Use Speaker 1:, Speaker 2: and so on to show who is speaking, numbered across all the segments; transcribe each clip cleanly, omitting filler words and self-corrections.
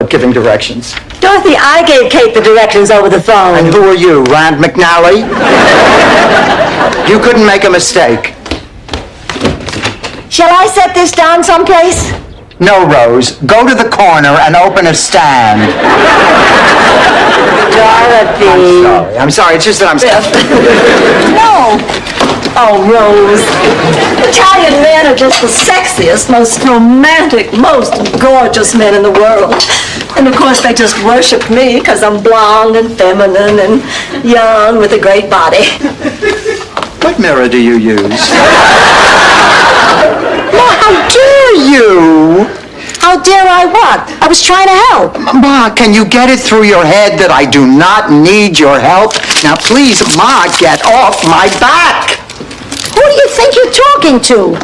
Speaker 1: giving directions.
Speaker 2: Dorothy, I gave Kate the directions over the phone.
Speaker 1: And who are you, Rand McNally? You couldn't make a mistake.
Speaker 2: Shall I set this down someplace?
Speaker 1: No, Rose. Go to the corner and open a stand.
Speaker 2: Dorothy.
Speaker 1: I'm sorry. It's just that I'm...
Speaker 2: No. Oh, Rose. Italian men are just the sexiest, most romantic, most gorgeous men in the world. And of course, they just worship me because I'm blonde and feminine and young with a great body.
Speaker 1: What mirror do you use? Ma, how dare you?
Speaker 2: How dare I what? I was trying to help.
Speaker 1: Ma, can you get it through your head that I do not need your help? Now, please, Ma, get off my back.
Speaker 2: Who do you think you're talking to?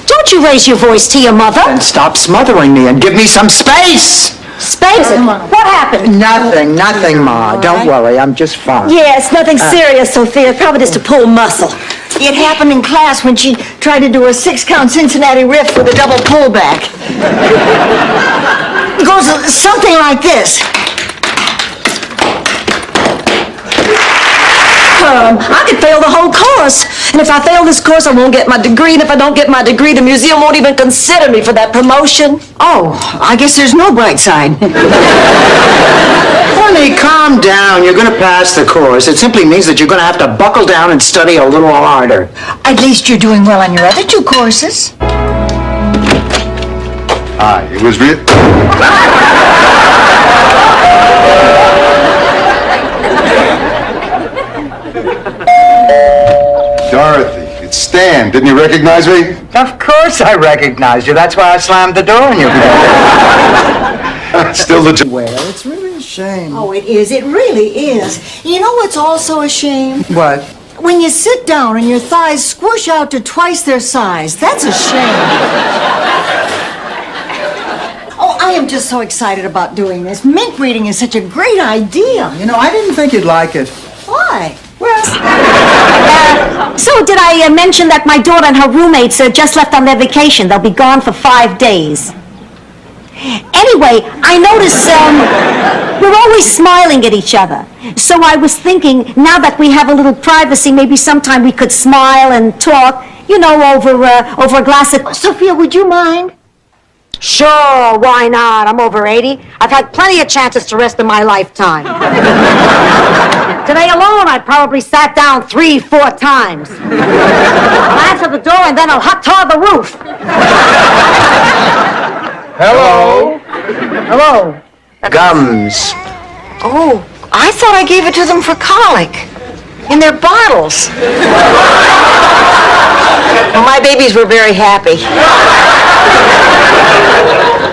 Speaker 2: Don't you raise your voice to your mother.
Speaker 1: And stop smothering me and give me some space.
Speaker 2: Space? What happened?
Speaker 1: Nothing, Ma. Don't worry, I'm just fine.
Speaker 2: Yeah, it's nothing serious, Sophia. Probably just a pull muscle. It happened in class when she tried to do a 6-count Cincinnati riff with a double pullback. It goes something like this. I could fail the whole course. And if I fail this course, I won't get my degree. And if I don't get my degree, the museum won't even consider me for that promotion. Oh, I guess there's no bright side.
Speaker 1: Honey, calm down. You're going to pass the course. It simply means that you're going to have to buckle down and study a little harder.
Speaker 2: At least you're doing well on your other 2 courses.
Speaker 3: It was real. Dorothy, it's Stan. Didn't you recognize me?
Speaker 1: Of course I recognized you. That's why I slammed the door in your face.
Speaker 3: Still the...
Speaker 1: Well, it's really a shame.
Speaker 2: Oh, it is. It really is. You know what's also a shame?
Speaker 1: What?
Speaker 2: When you sit down and your thighs squish out to twice their size. That's a shame. Oh, I am just so excited about doing this. Mint reading is such a great idea.
Speaker 1: You know, I didn't think you'd like it.
Speaker 2: Why?
Speaker 1: Well...
Speaker 4: So did I mention that my daughter and her roommates just left on their vacation? They'll be gone for 5 days. Anyway, I notice we're always smiling at each other. So I was thinking, now that we have a little privacy, maybe sometime we could smile and talk, you know, over a glass of...
Speaker 2: Sophia, would you mind?
Speaker 4: Sure, why not? I'm over 80. I've had plenty of chances to rest in my lifetime. Today alone, I probably sat down 3-4 times. I'll answer the door and then I'll hot tar the roof.
Speaker 1: Hello?
Speaker 4: Hello.
Speaker 1: Gums.
Speaker 2: Oh, I thought I gave it to them for colic. In their bottles. Well, my babies were very happy.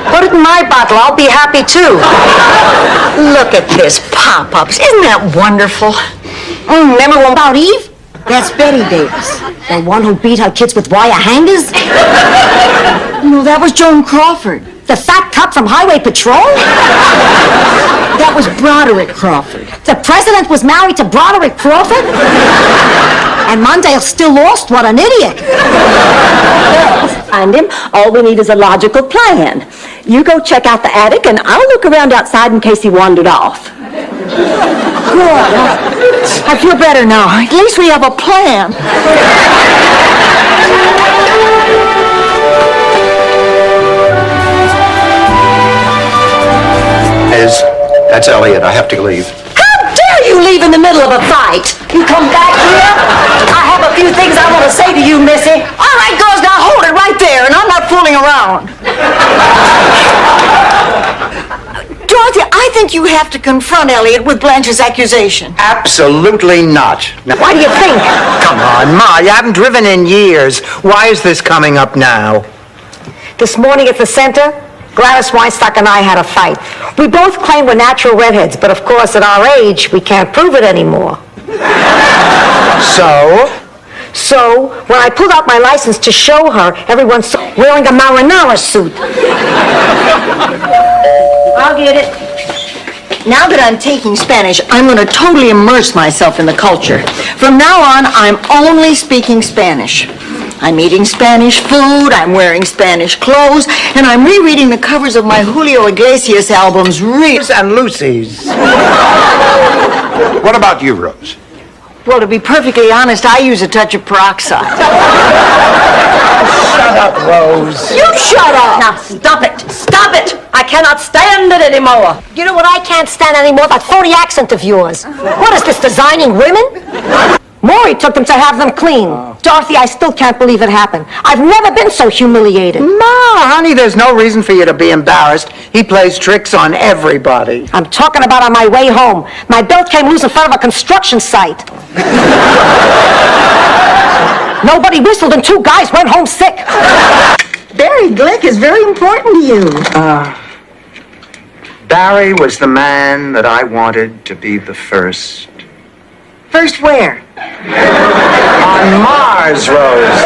Speaker 4: Put it in my bottle. I'll be happy too.
Speaker 2: Look at this, pop-ups. Isn't that wonderful?
Speaker 4: Remember one about Eve?
Speaker 2: That's Betty Davis.
Speaker 4: The one who beat her kids with wire hangers?
Speaker 2: No, that was Joan Crawford.
Speaker 4: The fat cop from Highway Patrol?
Speaker 2: That was Broderick Crawford.
Speaker 4: The president was married to Broderick Crawford? And Mondale still lost? What an idiot.
Speaker 2: Find him. All we need is a logical plan. You go check out the attic, and I'll look around outside in case he wandered off. Good. I feel better now. At least we have a plan.
Speaker 1: That's Elliot. I have to leave.
Speaker 2: How dare you leave in the middle of a fight? You come back here? I have a few things I want to say to you, Missy. All right, girls, now hold it right there, and I'm not fooling around. Dorothy, I think you have to confront Elliot with Blanche's accusation.
Speaker 1: Absolutely not. Now,
Speaker 2: Why do you think?
Speaker 1: come on, Ma. You haven't driven in years. Why is this coming up now?
Speaker 4: This morning at the center, Gladys Weinstock and I had a fight. We both claim we're natural redheads, but of course at our age, we can't prove it anymore. So, when I pulled out my license to show her, everyone saw wearing a marinara suit.
Speaker 2: I'll get it. Now that I'm taking Spanish, I'm going to totally immerse myself in the culture. From now on, I'm only speaking Spanish. I'm eating Spanish food, I'm wearing Spanish clothes, and I'm rereading the covers of my Julio Iglesias albums,
Speaker 1: And Lucy's.
Speaker 3: What about you, Rose?
Speaker 2: Well, to be perfectly honest, I use a touch of peroxide.
Speaker 1: Shut up, Rose.
Speaker 2: You shut up! Now, stop it! Stop it! I cannot stand it anymore!
Speaker 4: You know what I can't stand anymore? That phony accent of yours. What is this, designing women? Maury took them to have them clean. Dorothy, I still can't believe it happened. I've never been so humiliated.
Speaker 1: Ma, honey, there's no reason for you to be embarrassed. He plays tricks on everybody.
Speaker 4: I'm talking about on my way home. My belt came loose in front of a construction site. Nobody whistled and 2 guys went home sick.
Speaker 2: Barry Glick is very important to you.
Speaker 1: Barry was the man that I wanted to be the first.
Speaker 2: First where?
Speaker 1: On Mars, Rose.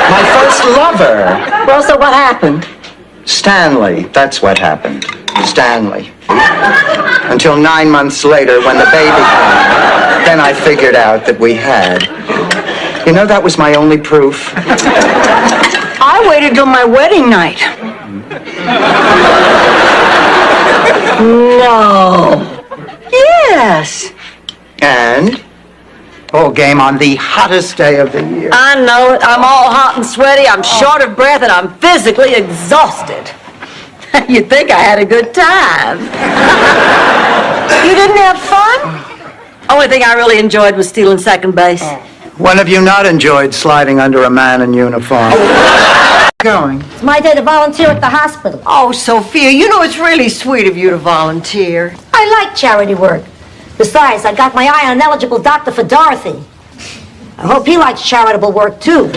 Speaker 1: My first lover.
Speaker 2: Well, so what happened?
Speaker 1: Stanley. That's what happened. Stanley. Until 9 months later when the baby came. Then I figured out that we had. You know, that was my only proof.
Speaker 2: I waited till my wedding night. No. Yes.
Speaker 1: And ball game on the hottest day of the year.
Speaker 2: I know it. I'm all hot and sweaty. I'm short of breath, and I'm physically exhausted. You'd think I had a good time. You didn't have fun? Only thing I really enjoyed was stealing second base.
Speaker 1: When have you not enjoyed sliding under a man in uniform? Going.
Speaker 4: It's my day to volunteer at the hospital.
Speaker 2: Oh, Sophia, you know it's really sweet of you to volunteer.
Speaker 4: I like charity work. Besides, I got my eye on an eligible doctor for Dorothy. I hope he likes charitable work, too.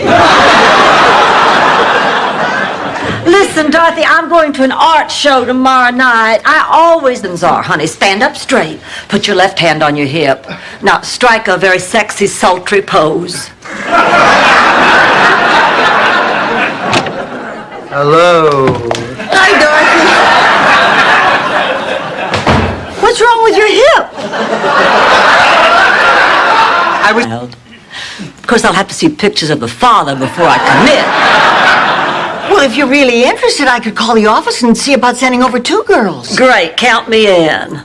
Speaker 2: Listen, Dorothy, I'm going to an art show tomorrow night. I always are, honey. Stand up straight. Put your left hand on your hip. Now, strike a very sexy, sultry pose.
Speaker 1: Hello.
Speaker 2: Hi, Dorothy. What's wrong with your hip?
Speaker 1: I was...
Speaker 2: Of course, I'll have to see pictures of the father before I commit. Well, if you're really interested, I could call the office and see about sending over 2 girls. Great, count me in.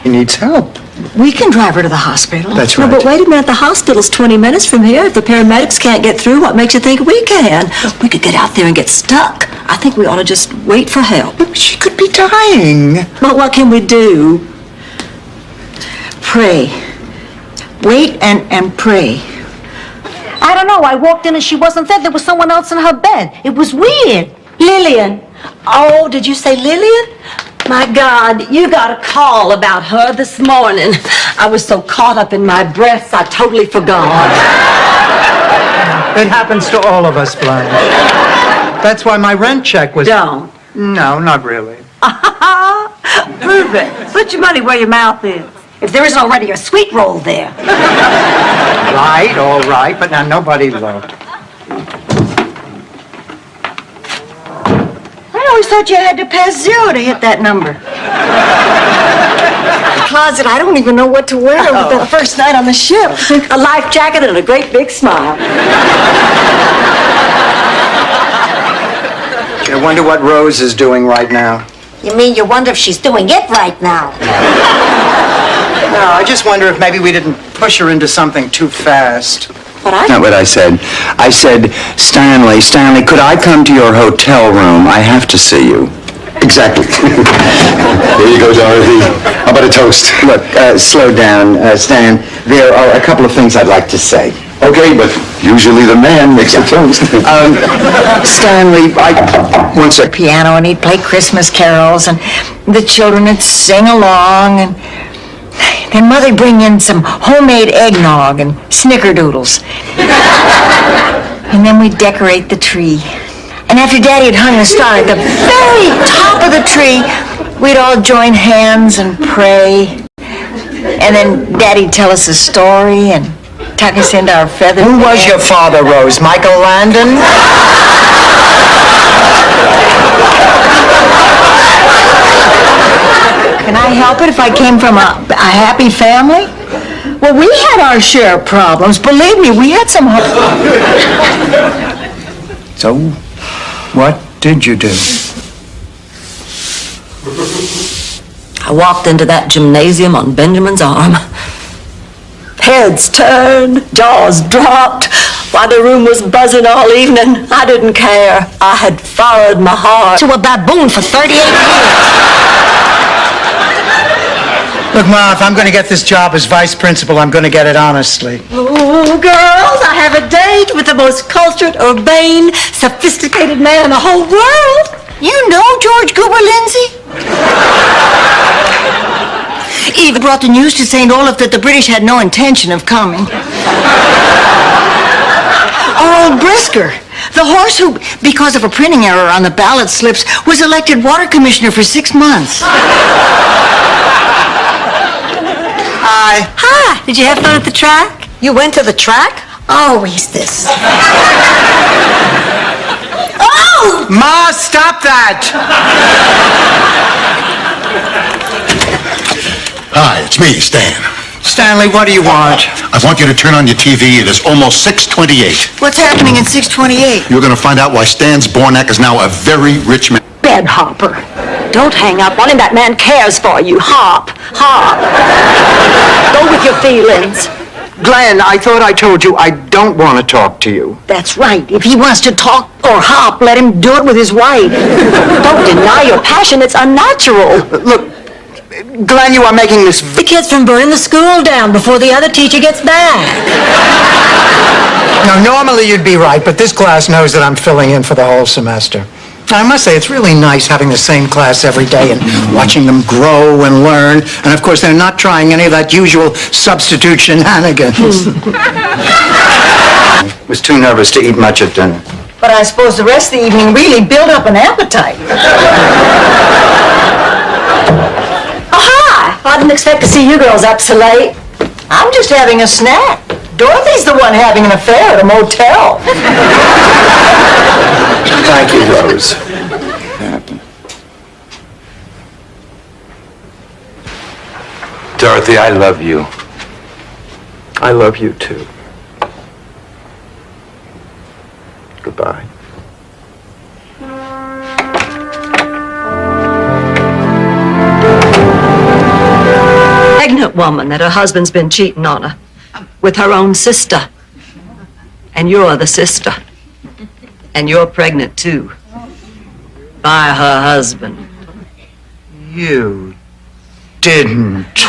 Speaker 1: He needs help.
Speaker 2: We can drive her to the hospital.
Speaker 1: That's
Speaker 2: No,
Speaker 1: right.
Speaker 2: but wait a minute, the hospital's 20 minutes from here. If the paramedics can't get through, what makes you think we can? We could get out there and get stuck. I think we ought to just wait for help.
Speaker 1: She could be dying.
Speaker 2: But what can we do? Pray. Wait and pray.
Speaker 4: I don't know. I walked in and she wasn't there. There was someone else in her bed. It was weird.
Speaker 2: Lillian. Oh, did you say Lillian? My God, you got a call about her this morning. I was so caught up in my breaths, I totally forgot.
Speaker 1: It happens to all of us, Blanche. That's why my rent check was...
Speaker 2: Don't.
Speaker 1: No, not really.
Speaker 2: Prove it. Put your money where your mouth is.
Speaker 4: If there isn't already a sweet roll there.
Speaker 1: Right, all right, but now nobody looked.
Speaker 2: I always thought you had to pass 0 to hit that number. The closet, I don't even know what to wear with the first night on the ship. A life jacket and a great big smile.
Speaker 1: I wonder what Rose is doing right now.
Speaker 4: You mean you wonder if she's doing it right now?
Speaker 1: No, I just wonder if maybe we didn't push her into something too fast.
Speaker 2: But I...
Speaker 5: Not what I said. I said, Stanley, could I come to your hotel room? I have to see you.
Speaker 3: Exactly. There you go, Dorothy. How about a toast?
Speaker 5: Look, slow down, Stan. There are a couple of things I'd like to say.
Speaker 3: Okay, but usually the man makes the toast.
Speaker 5: Stanley, one sec.
Speaker 2: piano and he'd play Christmas carols and the children would sing along and then Mother'd bring in some homemade eggnog and snickerdoodles. And then we'd decorate the tree. And after Daddy had hung the star at the very top of the tree, we'd all join hands and pray. And then Daddy'd tell us a story and tuck us into our feathered
Speaker 1: Who was your father, Rose? Michael Landon?
Speaker 2: Can I help it if I came from a happy family? Well, we had our share of problems. Believe me, we had some...
Speaker 1: So, what did you do?
Speaker 2: I walked into that gymnasium on Benjamin's arm. Heads turned, jaws dropped. While the room was buzzing all evening, I didn't care. I had followed my heart.
Speaker 4: To a baboon for 38 years.
Speaker 6: Look, Ma, if I'm going to get this job as vice principal, I'm going to get it honestly.
Speaker 2: Oh, girls, I have a date with the most cultured, urbane, sophisticated man in the whole world.
Speaker 7: You know George Goober Lindsay? Eva brought the news to St. Olaf that the British had no intention of coming. Old Brisker, the horse who, because of a printing error on the ballot slips, was elected water commissioner for 6 months.
Speaker 2: Hi, did you have fun at the track?
Speaker 7: You went to the track? Always this. Oh!
Speaker 6: Ma, stop that!
Speaker 3: Hi, it's me, Stan.
Speaker 6: Stanley, what do you want?
Speaker 3: I want you to turn on your TV. It is almost 6:28.
Speaker 7: What's happening in 628?
Speaker 3: You're going to find out why Stan Zbornak is now a very rich man.
Speaker 2: Bed hopper. Don't hang up on him. That man cares for you. Hop. Go with your feelings.
Speaker 1: Glenn, I thought I told you I don't want to talk to you.
Speaker 2: That's right. If he wants to talk or hop, let him do it with his wife. Don't deny your passion. It's unnatural.
Speaker 1: Look, Glenn, you are making this...
Speaker 2: The kids from burning the school down before the other teacher gets back.
Speaker 6: Now, normally you'd be right, but this class knows that I'm filling in for the whole semester. I must say, it's really nice having the same class every day and watching them grow and learn. And, of course, they're not trying any of that usual substitute shenanigans.
Speaker 1: was too nervous to eat much at dinner.
Speaker 2: But I suppose the rest of the evening really built up an appetite. Oh, hi! I didn't expect to see you girls up so late. I'm just having a snack. Dorothy's the one having an affair at a motel.
Speaker 1: Thank you, Rose.
Speaker 5: Dorothy, I love you.
Speaker 1: I love you, too. Goodbye.
Speaker 2: Pregnant woman that her husband's been cheating on her with her own sister. And you're the sister. And you're pregnant, too. By her husband.
Speaker 6: You didn't.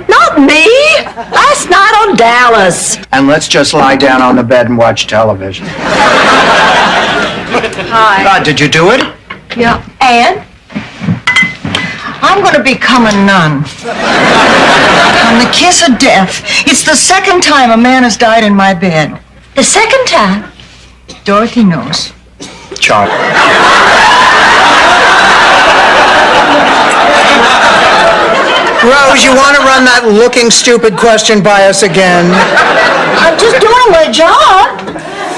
Speaker 2: Not me! Last night on Dallas.
Speaker 6: And let's just lie down on the bed and watch television.
Speaker 2: Hi.
Speaker 6: Did you do it?
Speaker 2: Yeah. And?
Speaker 7: I'm going to become a nun. On the kiss of death. It's the second time a man has died in my bed.
Speaker 2: The second time?
Speaker 7: Dorothy knows.
Speaker 6: Charlie. Rose, you want to run that looking stupid question by us again?
Speaker 7: I'm just doing my job.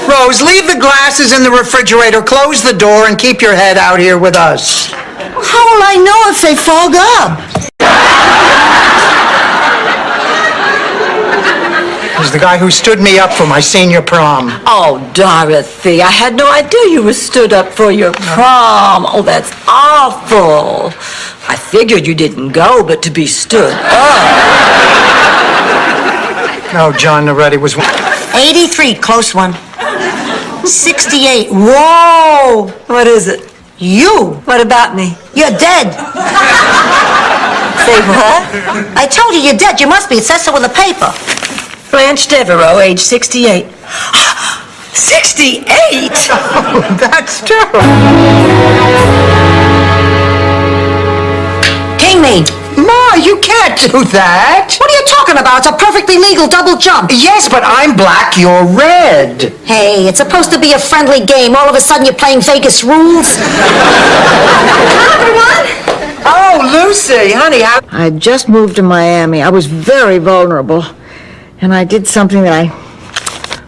Speaker 6: Rose, leave the glasses in the refrigerator, close the door, and keep your head out here with us.
Speaker 7: How will I know if they fog up?
Speaker 6: He's the guy who stood me up for my senior prom.
Speaker 2: Oh, Dorothy, I had no idea you were stood up for your prom. Oh, that's awful. I figured you didn't go, but to be stood up.
Speaker 6: No, John Noretti was...
Speaker 7: 83, close one. 68, whoa!
Speaker 2: What is it?
Speaker 7: You,
Speaker 2: What about me?
Speaker 7: you're dead.
Speaker 2: Say what?
Speaker 7: I told you you're dead. You must be. It says so in the paper.
Speaker 2: Blanche Devereaux, age 68. 68?
Speaker 6: That's terrible.
Speaker 7: King me.
Speaker 6: Ma, you can't do that.
Speaker 7: What are you talking about? It's a perfectly legal double jump.
Speaker 6: Yes, but I'm black, you're red.
Speaker 7: Hey, it's supposed to be a friendly game. All of a sudden you're playing Vegas rules. Hi, everyone.
Speaker 6: Oh, Lucy, honey,
Speaker 7: I just moved to Miami. I was very vulnerable. And I did something that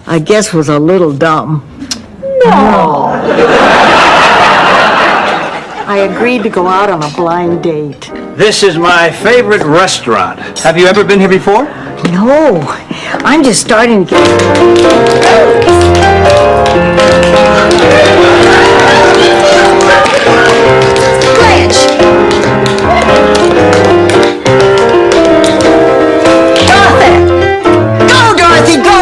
Speaker 7: I guess was a little dumb. I agreed to go out on a blind date.
Speaker 8: This is my favorite restaurant. Have you ever been here before?
Speaker 7: No, I'm just starting to get...
Speaker 2: Blanche! Dorothy! Go, Dorothy, go!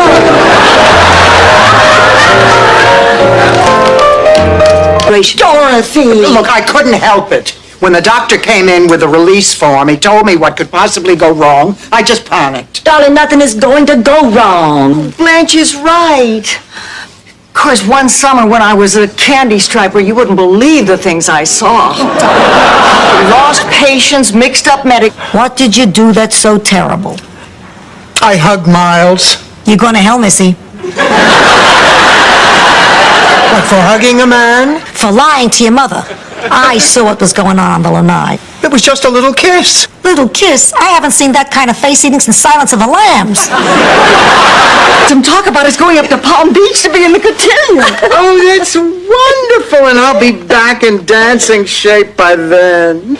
Speaker 2: Dorothy!
Speaker 6: Look, I couldn't help it. When the doctor came in with a release form, he told me what could possibly go wrong. I just panicked.
Speaker 2: Darling, nothing is going to go wrong.
Speaker 7: Blanche is right. Of course, one summer when I was a candy striper, you wouldn't believe the things I saw. Lost patients, mixed up medic...
Speaker 2: What did you do that's so terrible?
Speaker 6: I hugged Miles.
Speaker 2: You're going to hell, Missy.
Speaker 6: What, for hugging a man?
Speaker 2: For lying to your mother. I saw what was going on the lanai.
Speaker 6: It was just a little kiss.
Speaker 2: Little kiss? I haven't seen that kind of face eating since Silence of the Lambs.
Speaker 7: Some talk about us going up to Palm Beach to be in the cotillion.
Speaker 6: Oh, that's wonderful, and I'll be back in dancing shape by then.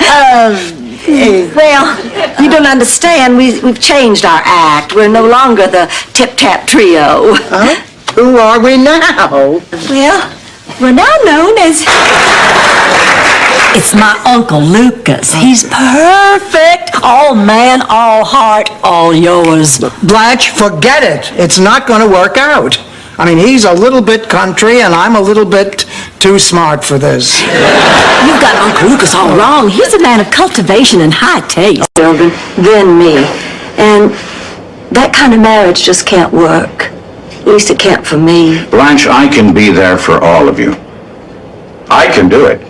Speaker 2: Well, you don't understand. We've changed our act. We're no longer the tip-tap trio.
Speaker 6: Huh? Who are we now?
Speaker 2: Well, we're now known as... It's my Uncle Lucas. He's perfect. All man, all heart, all yours.
Speaker 6: Blanche, forget it. It's not going to work out. I mean, he's a little bit country, and I'm a little bit too smart for this.
Speaker 2: You've got Uncle Lucas all wrong. He's a man of cultivation and high taste. Children, then me. And that kind of marriage just can't work. At least it can't for me.
Speaker 3: Blanche, I can be there for all of you. I can do it.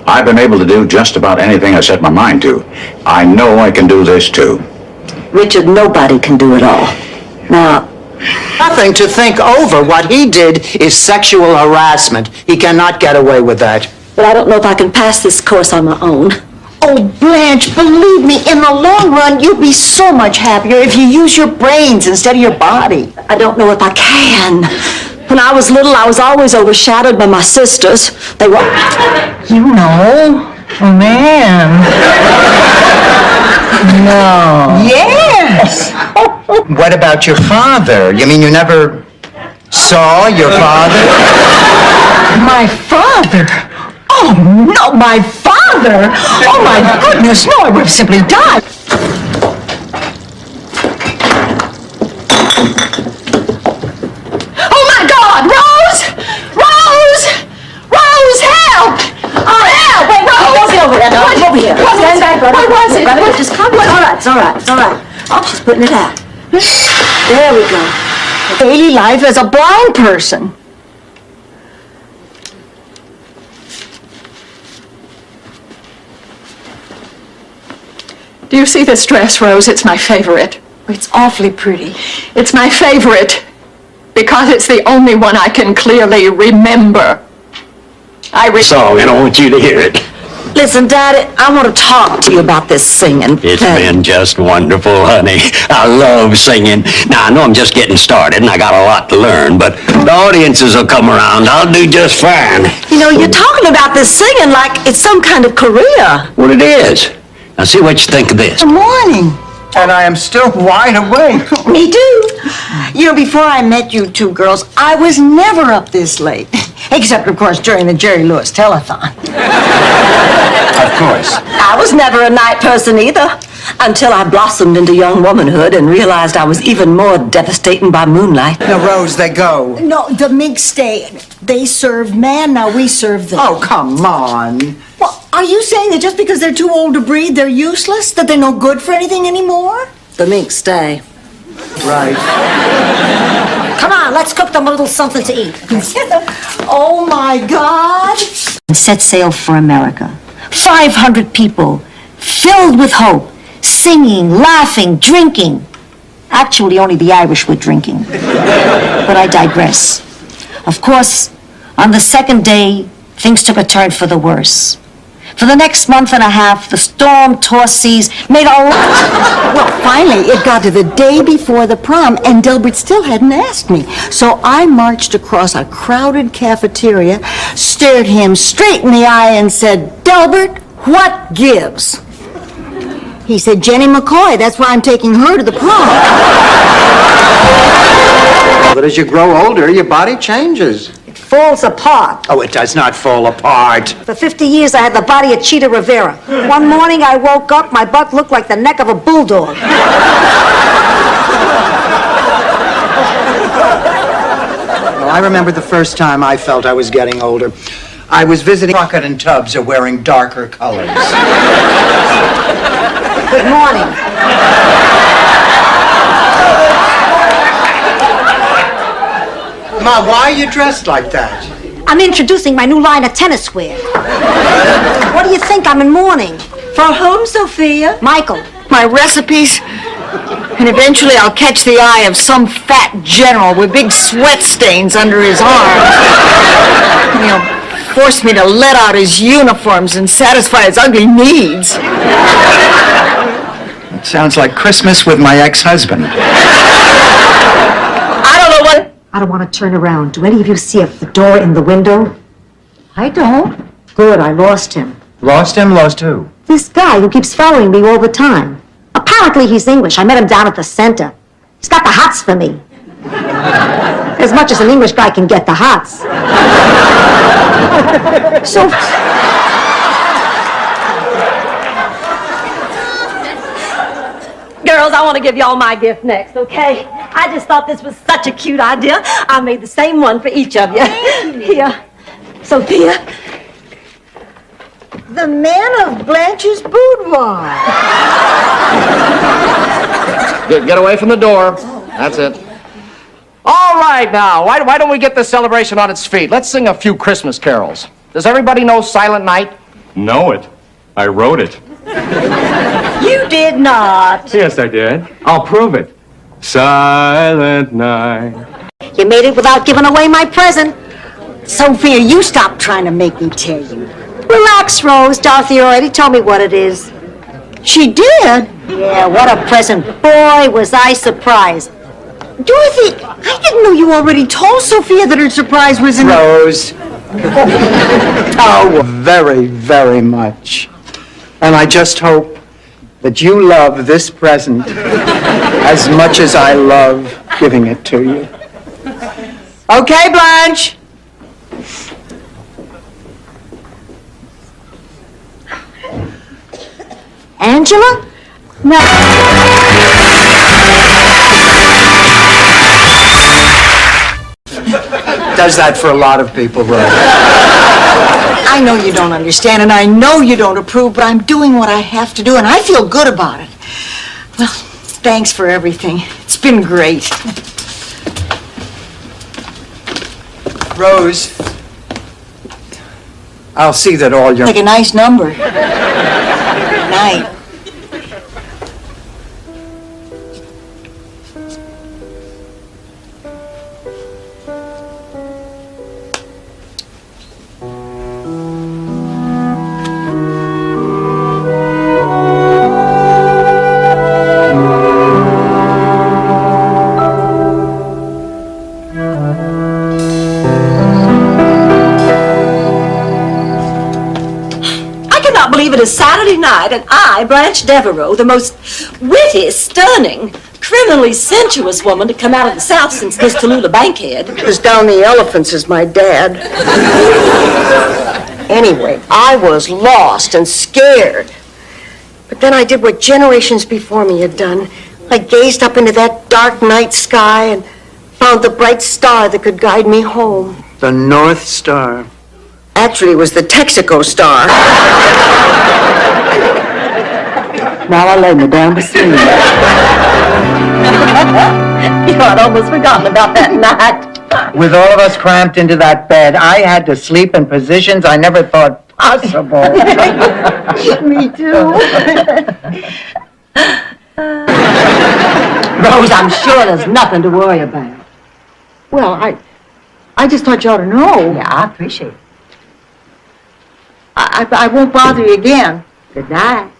Speaker 3: I've been able to do just about anything I set my mind to. I know I can do this too.
Speaker 2: Richard, nobody can do it all. Now,
Speaker 6: Nothing to think over. What he did is sexual harassment. He cannot get away with that.
Speaker 2: but I don't know if I can pass this course on my own.
Speaker 7: Oh, Blanche, believe me, in the long run, you'll be so much happier if you use your brains instead of your body.
Speaker 2: I don't know if I can. When I was little, I was always overshadowed by my sisters. They were...
Speaker 7: You know, man. No. Yes.
Speaker 1: What about your father? You mean you never saw your father?
Speaker 7: My father? Oh, no, my father? Oh, my goodness, no, I would have simply died. Oh, my God, Rose! Rose! Rose, help! Oh, help! Wait, Rose!
Speaker 2: Don't get over there. No, come over here. Stand back, brother.
Speaker 7: What was it?
Speaker 2: Brother, just come. It's all right, it's all right, it's all right. Oh, she's putting it out. There we go.
Speaker 7: Daily life as a blind person.
Speaker 9: Do you see this dress, Rose? It's my favorite.
Speaker 7: It's awfully pretty.
Speaker 9: It's my favorite because it's the only one I can clearly remember.
Speaker 8: Song, and I want you to hear it.
Speaker 2: Listen, Daddy, I want to talk to you about this singing.
Speaker 8: It's been just wonderful, honey. I love singing. Now, I know I'm just getting started, and I got a lot to learn, but the audiences will come around. I'll do just fine.
Speaker 2: You know, you're talking about this singing like it's some kind of career.
Speaker 8: Well, it is. Now, see what you think of this.
Speaker 7: Good morning.
Speaker 6: And I am still wide awake.
Speaker 7: Me too. You know, before I met you two girls, I was never up this late. Except, of course, during the Jerry Lewis telethon.
Speaker 6: Of course.
Speaker 2: I was never a night person either, until I blossomed into young womanhood and realized I was even more devastating by moonlight.
Speaker 6: Now, Rose, they go.
Speaker 7: No, the mink stay. They serve man, now we serve them.
Speaker 6: Oh, come on.
Speaker 7: Well, are you saying that just because they're too old to breed, they're useless? That they're no good for anything anymore?
Speaker 2: The mink stay.
Speaker 6: Right.
Speaker 2: Come on, let's cook them a little something to eat.
Speaker 7: Oh, my God.
Speaker 4: Set sail for America. 500 people, filled with hope, singing, laughing, drinking. Actually, only the Irish were drinking. But I digress. Of course, on the second day, things took a turn for the worse.
Speaker 2: For the next month and a half, the storm-tossed seas made a
Speaker 7: Well, finally, it got to the day before the prom, and Delbert still hadn't asked me. So I marched across a crowded cafeteria, stared him straight in the eye, and said, "Delbert, what gives?" He said, "Jenny McCoy, that's why I'm taking her to the prom."
Speaker 1: But as you grow older, your body changes.
Speaker 2: It falls apart.
Speaker 1: Oh, it does not fall apart.
Speaker 4: For 50 years, I had the body of Cheetah Rivera. One morning, I woke up, my butt looked like the neck of a bulldog.
Speaker 1: Well, I remember the first time I felt I was getting older. I was visiting. Crockett and Tubbs are wearing darker colors.
Speaker 4: Good morning.
Speaker 1: Ma, why are you dressed like that?
Speaker 4: I'm introducing my new line of tennis wear. What do you think? I'm in mourning.
Speaker 2: For whom, Sophia?
Speaker 4: Michael.
Speaker 7: My recipes, and eventually I'll catch the eye of some fat general with big sweat stains under his arms. And he'll force me to let out his uniforms and satisfy his ugly needs.
Speaker 1: It sounds like Christmas with my ex-husband.
Speaker 7: I don't know what...
Speaker 4: I don't want to turn around. Do any of you see a fedora in the window?
Speaker 7: I don't.
Speaker 4: Good, I lost him.
Speaker 1: Lost him? Lost who?
Speaker 4: This guy who keeps following me all the time. Apparently he's English. I met him down at the center. He's got the hots for me. As much as an English guy can get the hots. So...
Speaker 2: Girls, I want to give y'all my gift next, okay? I just thought this was such a cute idea. I made the same one for each of you. Here, Sophia.
Speaker 7: The man of Blanche's boudoir.
Speaker 10: Get away from the door. That's it. All right, now, why don't we get this celebration on its feet? Let's sing a few Christmas carols. Does everybody know Silent Night?
Speaker 11: Know it. I wrote it.
Speaker 2: You did not.
Speaker 11: Yes, I did. I'll prove it. Silent night.
Speaker 4: You made it without giving away my present.
Speaker 7: Sophia, you stop trying to make me tell you.
Speaker 4: Relax, Rose. Dorothy already told me what it is.
Speaker 7: She did?
Speaker 4: Yeah, what a present. Boy, was I surprised.
Speaker 7: Dorothy, I didn't know you already told Sophia that her surprise was in...
Speaker 1: Rose. Oh, very, very much. And I just hope that you love this present as much as I love giving it to you. Okay, Blanche?
Speaker 4: Angela? No.
Speaker 1: Does that for a lot of people, Rose.
Speaker 7: I know you don't understand, and I know you don't approve, but I'm doing what I have to do, and I feel good about it. Well, thanks for everything. It's been great.
Speaker 1: Rose, I'll see that all your...
Speaker 7: Like a nice number. Good night.
Speaker 2: It is Saturday night, and I, Blanche Devereaux, the most witty, stunning, criminally sensuous woman to come out of the South since this Tallulah Bankhead.
Speaker 7: Because down the elephants is my dad. Anyway, I was lost and scared. But then I did what generations before me had done. I gazed up into that dark night sky and found the bright star that could guide me home.
Speaker 1: The North Star.
Speaker 7: Actually, it was the Texaco star. Now I lay me down to sleep.
Speaker 2: You know, I'd almost forgotten about that night.
Speaker 1: With all of us cramped into that bed, I had to sleep in positions I never thought possible.
Speaker 7: Me too.
Speaker 2: Rose, I'm sure there's nothing to worry about.
Speaker 7: Well, I just thought you ought to know.
Speaker 2: Yeah, I appreciate it.
Speaker 7: I won't bother you again. Good night.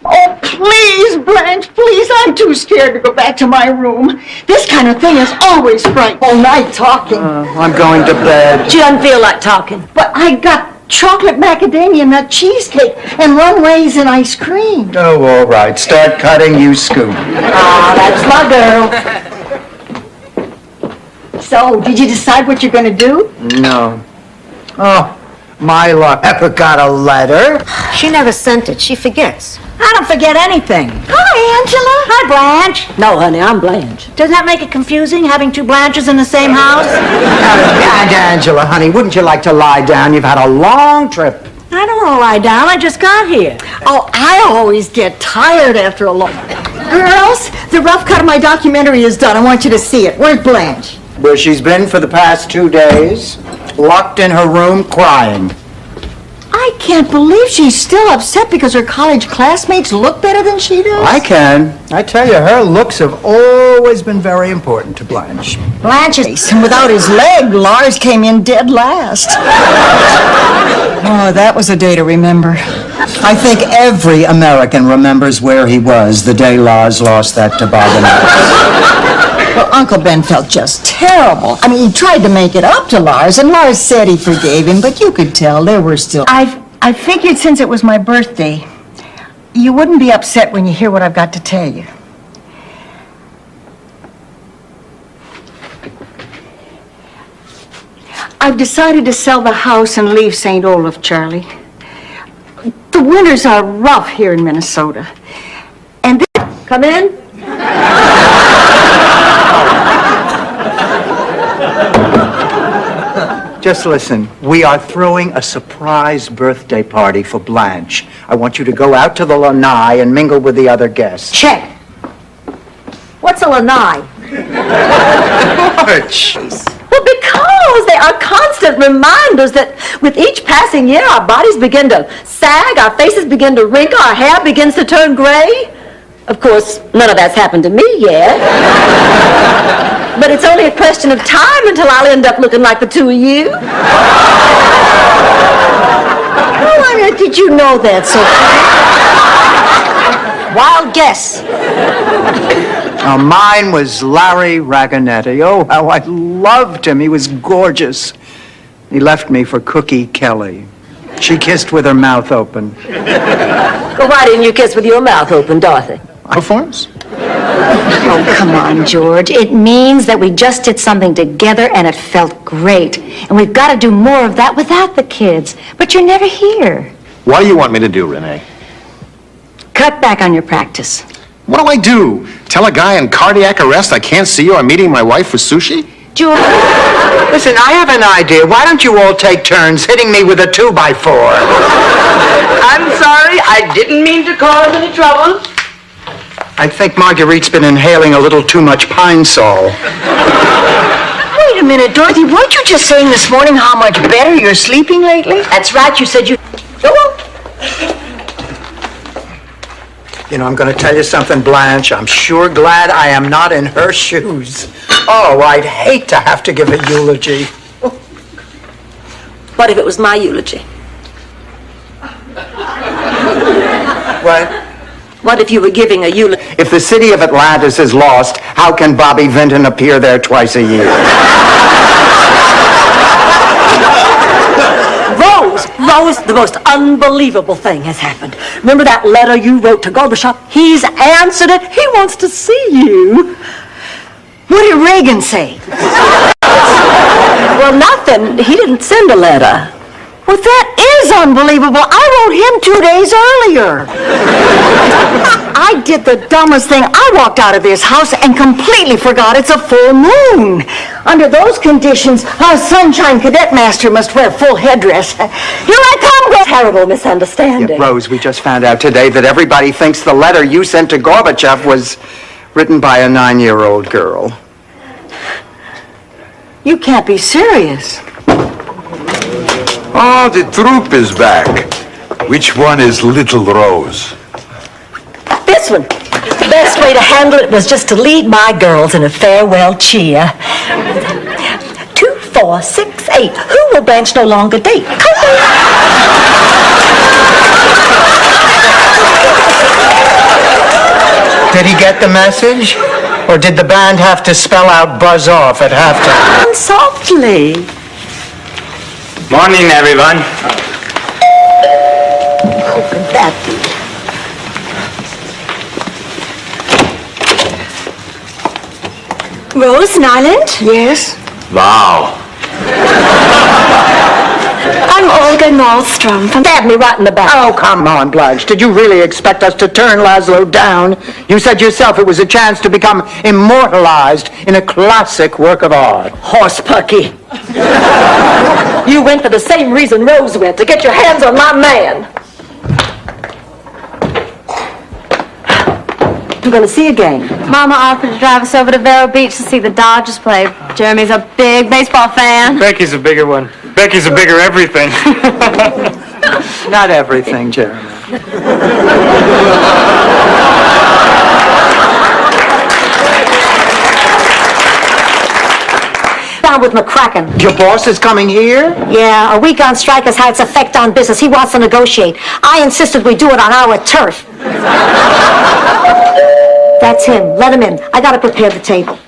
Speaker 7: Oh, please, Blanche, please. I'm too scared to go back to my room. This kind of thing is always frightening. All night talking.
Speaker 6: I'm going to bed.
Speaker 4: She doesn't feel like talking.
Speaker 7: But I got chocolate macadamia nut cheesecake and rum raisin ice cream.
Speaker 6: Oh, all right. Start cutting, you scoop.
Speaker 7: Ah, that's my girl. So, did you decide what you're going to do?
Speaker 6: No. Oh, my luck. Ever got a letter?
Speaker 4: She never sent it. She forgets.
Speaker 2: I don't forget anything.
Speaker 7: Hi, Angela.
Speaker 4: Hi, Blanche.
Speaker 2: No, honey, I'm Blanche.
Speaker 4: Does that make it confusing, having two Blanches in the same house?
Speaker 6: And Angela, honey, wouldn't you like to lie down? You've had a long trip.
Speaker 2: I don't want to lie down. I just got here.
Speaker 7: Oh, I always get tired after a long... Girls, the rough cut of my documentary is done. I want you to see it. Where's Blanche?
Speaker 6: Where she's been for the past 2 days, locked in her room crying.
Speaker 7: I can't believe she's still upset because her college classmates look better than she does.
Speaker 6: I can. I tell you, her looks have always been very important to Blanche.
Speaker 7: Blanche is... And without his leg, Lars came in dead last. Oh, that was a day to remember.
Speaker 6: I think every American remembers where he was the day Lars lost that toboggan.
Speaker 7: Well, Uncle Ben felt just terrible. I mean, he tried to make it up to Lars, and Lars said he forgave him, but you could tell there were still... I figured since it was my birthday, you wouldn't be upset when you hear what I've got to tell you. I've decided to sell the house and leave St. Olaf, Charlie. The winters are rough here in Minnesota. And this...
Speaker 4: Come in.
Speaker 6: Just listen, we are throwing a surprise birthday party for Blanche. I want you to go out to the lanai and mingle with the other guests.
Speaker 4: Check. What's a lanai?
Speaker 6: March!
Speaker 2: Well, because they are constant reminders that with each passing year, our bodies begin to sag, our faces begin to wrinkle, our hair begins to turn gray. Of course, none of that's happened to me yet. But it's only a question of time until I'll end up looking like the two of you.
Speaker 7: Oh, did you know that, Sophie?
Speaker 4: Wild guess.
Speaker 6: Now, mine was Larry Raganetti. Oh, how I loved him. He was gorgeous. He left me for Cookie Kelly. She kissed with her mouth open.
Speaker 2: Well, why didn't you kiss with your mouth open, Dorothy?
Speaker 6: Performs?
Speaker 4: Oh, come on, George. It means that we just did something together and it felt great. And we've got to do more of that without the kids. But you're never here.
Speaker 12: What do you want me to do, Renee?
Speaker 4: Cut back on your practice.
Speaker 12: What do I do? Tell a guy in cardiac arrest I can't see you? I'm meeting my wife for sushi?
Speaker 4: George.
Speaker 6: Listen, I have an idea. Why don't you all take turns hitting me with a 2x4?
Speaker 13: I'm sorry, I didn't mean to cause any trouble.
Speaker 6: I think Marguerite's been inhaling a little too much Pine Sol.
Speaker 7: Wait a minute, Dorothy. Weren't you just saying this morning how much better you're sleeping lately?
Speaker 2: That's right, you said you... Go on.
Speaker 6: You know, I'm going to tell you something, Blanche. I'm sure glad I am not in her shoes. Oh, I'd hate to have to give a eulogy.
Speaker 2: What if it was my eulogy?
Speaker 6: What?
Speaker 2: What if you were giving a eulogy?
Speaker 6: If the city of Atlantis is lost, how can Bobby Vinton appear there twice a year?
Speaker 2: Rose, the most unbelievable thing has happened. Remember that letter you wrote to Gorbachev? He's answered it. He wants to see you.
Speaker 7: What did Reagan say?
Speaker 2: Well, nothing. He didn't send a letter.
Speaker 7: Well, that is unbelievable. I wrote him 2 days earlier. I did the dumbest thing. I walked out of this house and completely forgot it's a full moon. Under those conditions, our Sunshine Cadet Master must wear full headdress. Here I come,
Speaker 2: Terrible misunderstanding.
Speaker 6: Yeah, Rose, we just found out today that everybody thinks the letter you sent to Gorbachev was written by a 9-year-old girl.
Speaker 7: You can't be serious.
Speaker 14: Oh, the troop is back. Which one is Little Rose?
Speaker 2: This one. The best way to handle it was just to lead my girls in a farewell cheer. 2 4, 6, 8. Who will bench no longer date? Come on.
Speaker 6: Did he get the message? Or did the band have to spell out buzz off at halftime?
Speaker 2: Come softly.
Speaker 11: Morning, everyone.
Speaker 2: Open that.
Speaker 4: Rose, Nyland?
Speaker 2: Yes?
Speaker 11: Wow.
Speaker 4: I'm Olga Nordstrom from...
Speaker 2: Stab me right in the back.
Speaker 6: Oh, come on, Blanche. Did you really expect us to turn Laszlo down? You said yourself it was a chance to become immortalized in a classic work of art.
Speaker 2: Horse pucky. You went for the same reason Rose went, to get your hands on my man. I'm going to see a game.
Speaker 4: Mama offered to drive us over to Vero Beach to see the Dodgers play. Jeremy's a big baseball fan.
Speaker 11: Becky's a bigger one. Becky's a bigger everything.
Speaker 6: Not everything, Jeremy.
Speaker 4: Down with McCracken.
Speaker 6: Your boss is coming here?
Speaker 4: Yeah, a week on strike has had its effect on business. He wants to negotiate. I insisted we do it on our turf. That's him. Let him in. I gotta prepare the table.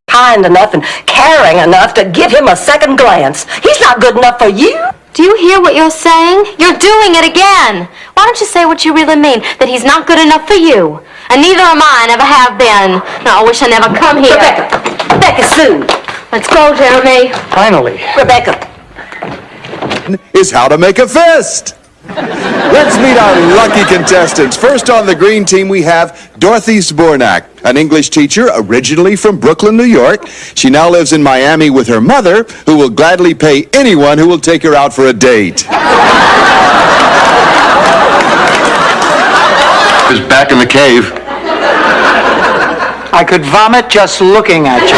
Speaker 2: Kind enough and caring enough to give him a second glance. He's not good enough for you.
Speaker 4: Do you hear what you're saying? You're doing it again. Why don't you say what you really mean? That he's not good enough for you. And neither am I, never have been. No, I wish I never come here.
Speaker 2: Rebecca Sue.
Speaker 4: Let's go, Jeremy.
Speaker 11: Finally.
Speaker 2: Rebecca.
Speaker 14: Is how to make a fist. Let's meet our lucky contestants. First on the green team, we have Dorothy Zbornak, an English teacher originally from Brooklyn, New York. She now lives in Miami with her mother, who will gladly pay anyone who will take her out for a date.
Speaker 12: Is back in the cave.
Speaker 6: I could vomit just looking at you.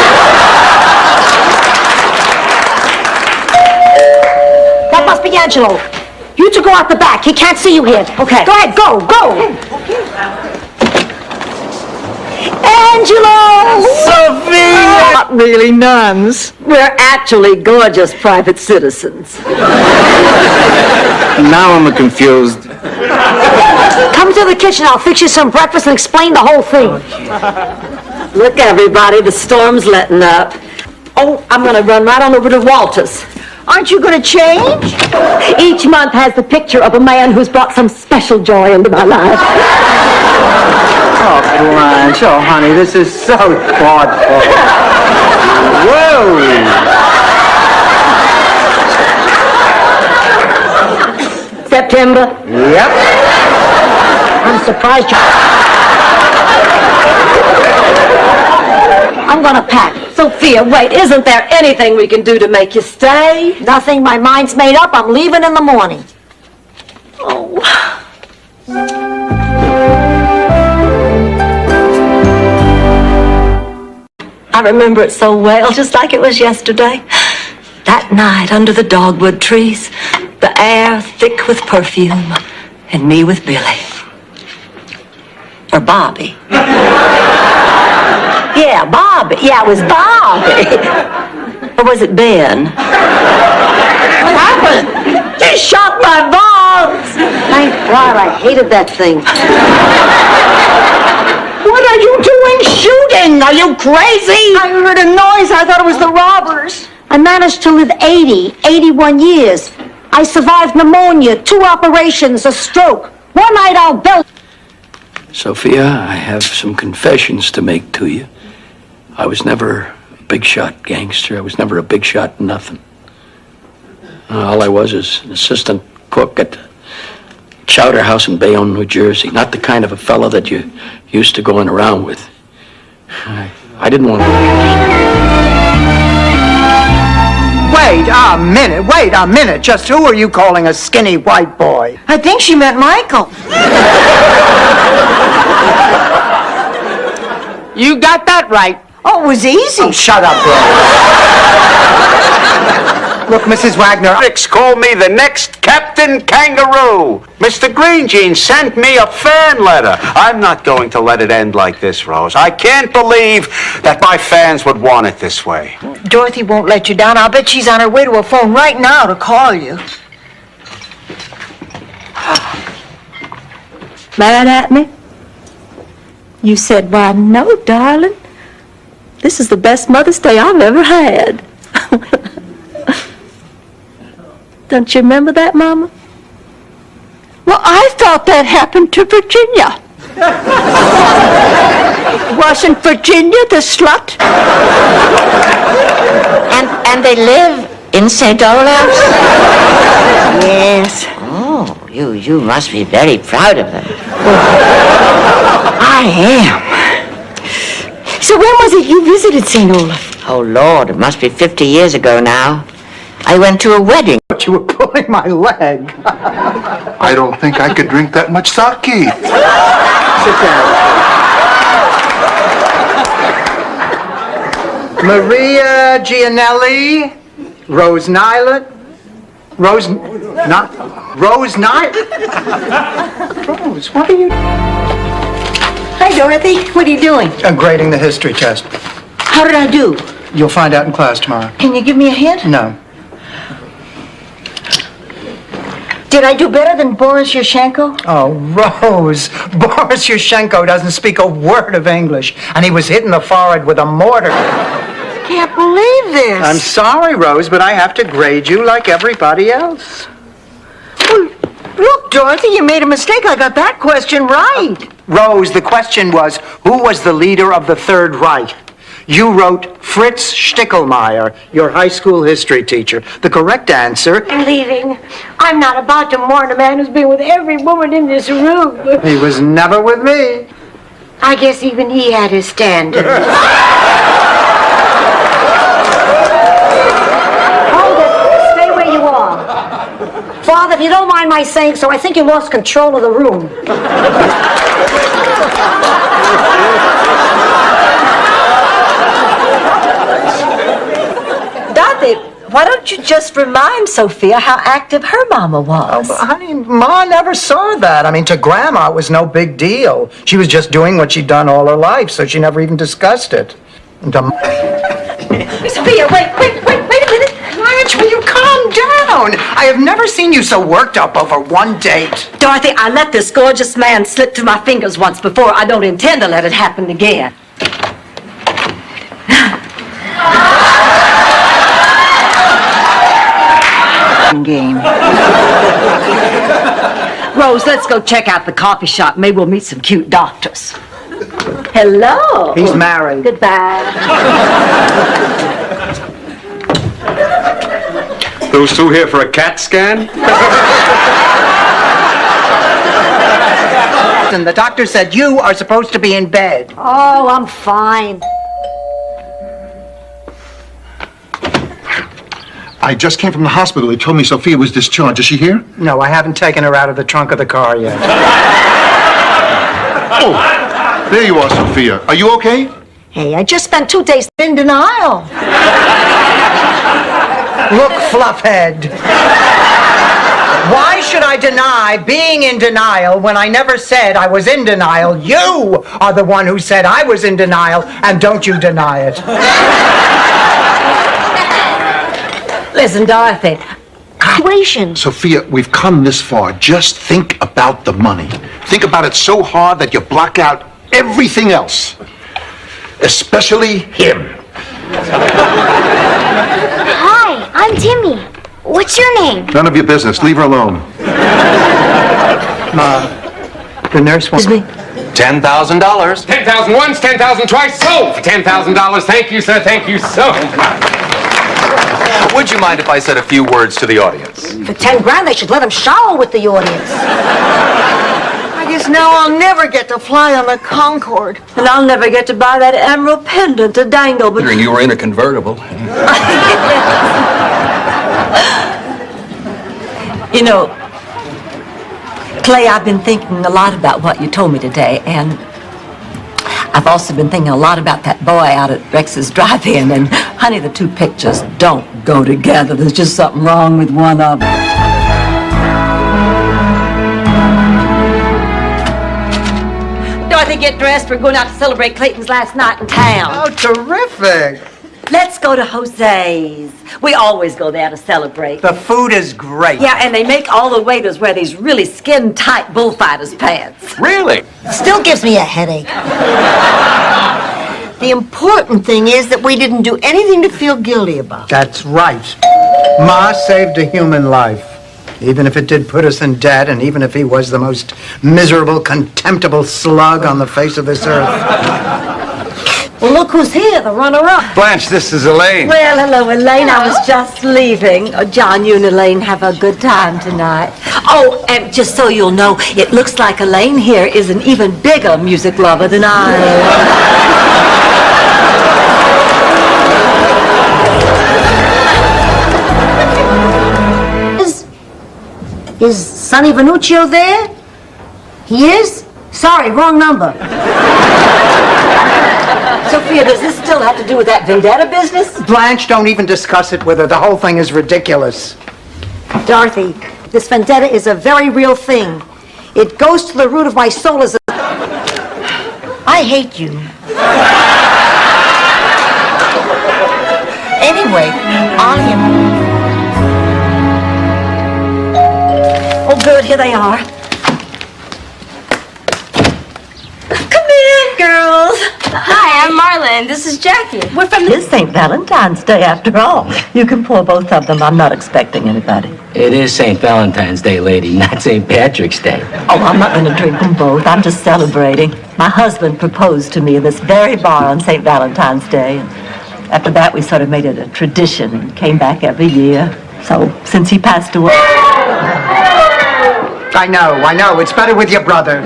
Speaker 4: That must be Angelo. You two go out the back. He can't see you here.
Speaker 2: Okay.
Speaker 4: Go ahead, go. Angelo!
Speaker 2: Sophia! Not really nuns. We're actually gorgeous private citizens.
Speaker 12: Now I'm confused.
Speaker 4: Come to the kitchen. I'll fix you some breakfast and explain the whole thing.
Speaker 2: Look, everybody, the storm's letting up. Oh, I'm going to run right on over to Walter's.
Speaker 7: Aren't you going to change?
Speaker 2: Each month has the picture of a man who's brought some special joy into my life.
Speaker 6: Oh, Blanche. Oh, honey, this is so thoughtful. Whoa!
Speaker 2: September.
Speaker 6: Yep.
Speaker 4: I'm surprised you... I'm gonna pack.
Speaker 2: Sophia, wait, isn't there anything we can do to make you stay?
Speaker 4: Nothing. My mind's made up. I'm leaving in the morning.
Speaker 2: Oh. I remember it so well, just like it was yesterday. That night under the dogwood trees, the air thick with perfume, and me with Billy. Or Bobby. Yeah, Bobby. Yeah, it was Bobby. Or was it Ben? What happened? You shot my balls!
Speaker 4: Thank God, I hated that thing.
Speaker 7: What are you doing shooting? Are you crazy? I heard a noise. I thought it was the robbers.
Speaker 4: I managed to live 81 years. I survived pneumonia, 2 operations, a stroke. One night I'll belt.
Speaker 15: Sophia, I have some confessions to make to you. I was never a big shot gangster. I was never a big shot nothing. All I was is an assistant cook at the Chowder House in Bayonne, New Jersey. Not the kind of a fella that you used to going around with. I didn't want to...
Speaker 6: Wait a minute. Just who are you calling a skinny white boy?
Speaker 7: I think she meant Michael.
Speaker 6: You got that right.
Speaker 7: Oh, it was easy.
Speaker 6: Oh, shut up, bro. Look, Mrs. Wagner,
Speaker 3: Critics call me the next Captain Kangaroo. Mr. Green Jeans sent me a fan letter. I'm not going to let it end like this, Rose. I can't believe that my fans would want it this way.
Speaker 7: Dorothy won't let you down. I'll bet she's on her way to a phone right now to call you.
Speaker 2: Mad at me? You said, why, no, darling. This is the best Mother's Day I've ever had. Don't you remember that, Mama? Well, I thought that happened to Virginia. Wasn't Virginia the slut?
Speaker 13: And they live in St. Olave's?
Speaker 7: Yes.
Speaker 13: Oh, you must be very proud of them.
Speaker 7: I am. So when was it you visited St. Olaf?
Speaker 13: Oh, Lord, it must be 50 years ago now. I went to a wedding.
Speaker 6: but you were pulling my leg.
Speaker 12: I don't think I could drink that much sake.
Speaker 6: Sit down. Maria Gianelli, Rose Nyland, Rose Nyland? Rose, what are you?
Speaker 7: Hi, Dorothy. What are you doing?
Speaker 6: I'm grading the history test.
Speaker 7: How did I do?
Speaker 6: You'll find out in class tomorrow.
Speaker 7: Can you give me a hint?
Speaker 6: No.
Speaker 7: Did I do better than Boris Yashchenko?
Speaker 6: Oh, Rose, Boris Yashchenko doesn't speak a word of English, and he was hit in the forehead with a mortar.
Speaker 7: Can't believe this.
Speaker 6: I'm sorry, Rose, but I have to grade you like everybody else.
Speaker 7: Well, look, Dorothy, you made a mistake. I got that question right.
Speaker 6: Rose, the question was, who was the leader of the Third Reich? You wrote Fritz Stickelmeyer, your high school history teacher. The correct answer...
Speaker 16: I'm leaving. I'm not about to mourn a man who's been with every woman in this room.
Speaker 6: He was never with me.
Speaker 16: I guess even he had his standards.
Speaker 4: Hold it. Stay where you are. Father, if you don't mind my saying so, I think you lost control of the room.
Speaker 2: Dorothy, why don't you just remind Sophia how active her mama was?
Speaker 6: Oh, honey, Ma never saw that. I mean, to Grandma, it was no big deal. She was just doing what she'd done all her life, so she never even discussed it.
Speaker 2: Sophia, wait a minute.
Speaker 6: Blanche, will you calm down? I have never seen you so worked up over one date.
Speaker 2: Dorothy, I let this gorgeous man slip through my fingers once before. I don't intend to let it happen again.
Speaker 7: Game.
Speaker 2: Rose, let's go check out the coffee shop. Maybe we'll meet some cute doctors. Hello.
Speaker 6: He's married.
Speaker 2: Goodbye.
Speaker 11: Those two here for a CAT scan?
Speaker 6: And the doctor said you are supposed to be in bed.
Speaker 4: Oh, I'm fine.
Speaker 12: I just came from the hospital. They told me Sophia was discharged. Is she here?
Speaker 6: No, I haven't taken her out of the trunk of the car yet.
Speaker 12: Oh, there you are, Sophia. Are you okay?
Speaker 4: Hey, I just spent 2 days
Speaker 7: In denial.
Speaker 6: Look, Fluffhead. Why should I deny being in denial when I never said I was in denial? You are the one who said I was in denial, and don't you deny it.
Speaker 2: Listen, Dorothy.
Speaker 4: situation.
Speaker 12: Sophia, we've come this far. Just think about the money. Think about it so hard that you block out everything else. Especially him.
Speaker 16: Hi, I'm Timmy. What's your name?
Speaker 12: None of your business. Leave her alone.
Speaker 6: The nurse wants me.
Speaker 11: $10,000. 10,000 once, 10,000 twice. So, for $10,000, thank you, sir. Thank you so much.
Speaker 17: Would you mind if I said a few words to the audience?
Speaker 4: For 10 grand, they should let him shower with the audience.
Speaker 7: I guess now I'll never get to fly on the Concorde.
Speaker 2: And I'll never get to buy that emerald pendant to dangle. But
Speaker 17: Considering you were in a convertible.
Speaker 2: you know, Clay, I've been thinking a lot about what you told me today, and I've also been thinking a lot about that boy out at Rex's drive-in, and honey, the two pictures don't don't go together. There's just something wrong with one of them.
Speaker 18: Dorothy, get dressed. We're going out to celebrate Clayton's last night in town.
Speaker 6: Oh, terrific.
Speaker 18: Let's go to Jose's. We always go there to celebrate.
Speaker 6: The food is great.
Speaker 18: Yeah, and they make all the waiters wear these really skin-tight bullfighters pants.
Speaker 3: Really?
Speaker 7: Still gives me a headache. The important thing is that we didn't do anything to feel guilty about.
Speaker 6: That's right. Ma saved a human life. Even if it did put us in debt, and even if he was the most miserable, contemptible slug on the face of this earth.
Speaker 18: Well, look who's here, the runner-up.
Speaker 3: Blanche, this is Elaine.
Speaker 18: Well, hello, Elaine. I was just leaving. Oh, John, you and Elaine have a good time tonight. Oh, and just so you'll know, it looks like Elaine here is an even bigger music lover than I am.
Speaker 7: Is Sonny Venuccio there? He is? Sorry, wrong number.
Speaker 18: Sophia, does this still have to do with that vendetta business?
Speaker 6: Blanche, don't even discuss it with her. The whole thing is ridiculous.
Speaker 4: Dorothy, this vendetta is a very real thing. It goes to the root of my soul as a...
Speaker 7: I hate you. Anyway, on him.
Speaker 18: Oh, good, here they are. Come in, girls.
Speaker 19: Hi, I'm Marlon. This is Jackie.
Speaker 2: We're from this St. Valentine's Day, after all. You can pour both of them. I'm not expecting anybody.
Speaker 20: It is St. Valentine's Day, lady, not St. Patrick's Day.
Speaker 2: Oh, I'm not going to drink them both. I'm just celebrating. My husband proposed to me in this very bar on St. Valentine's Day. And after that, we sort of made it a tradition and came back every year. So, since he passed away...
Speaker 6: I know. It's better with your brother.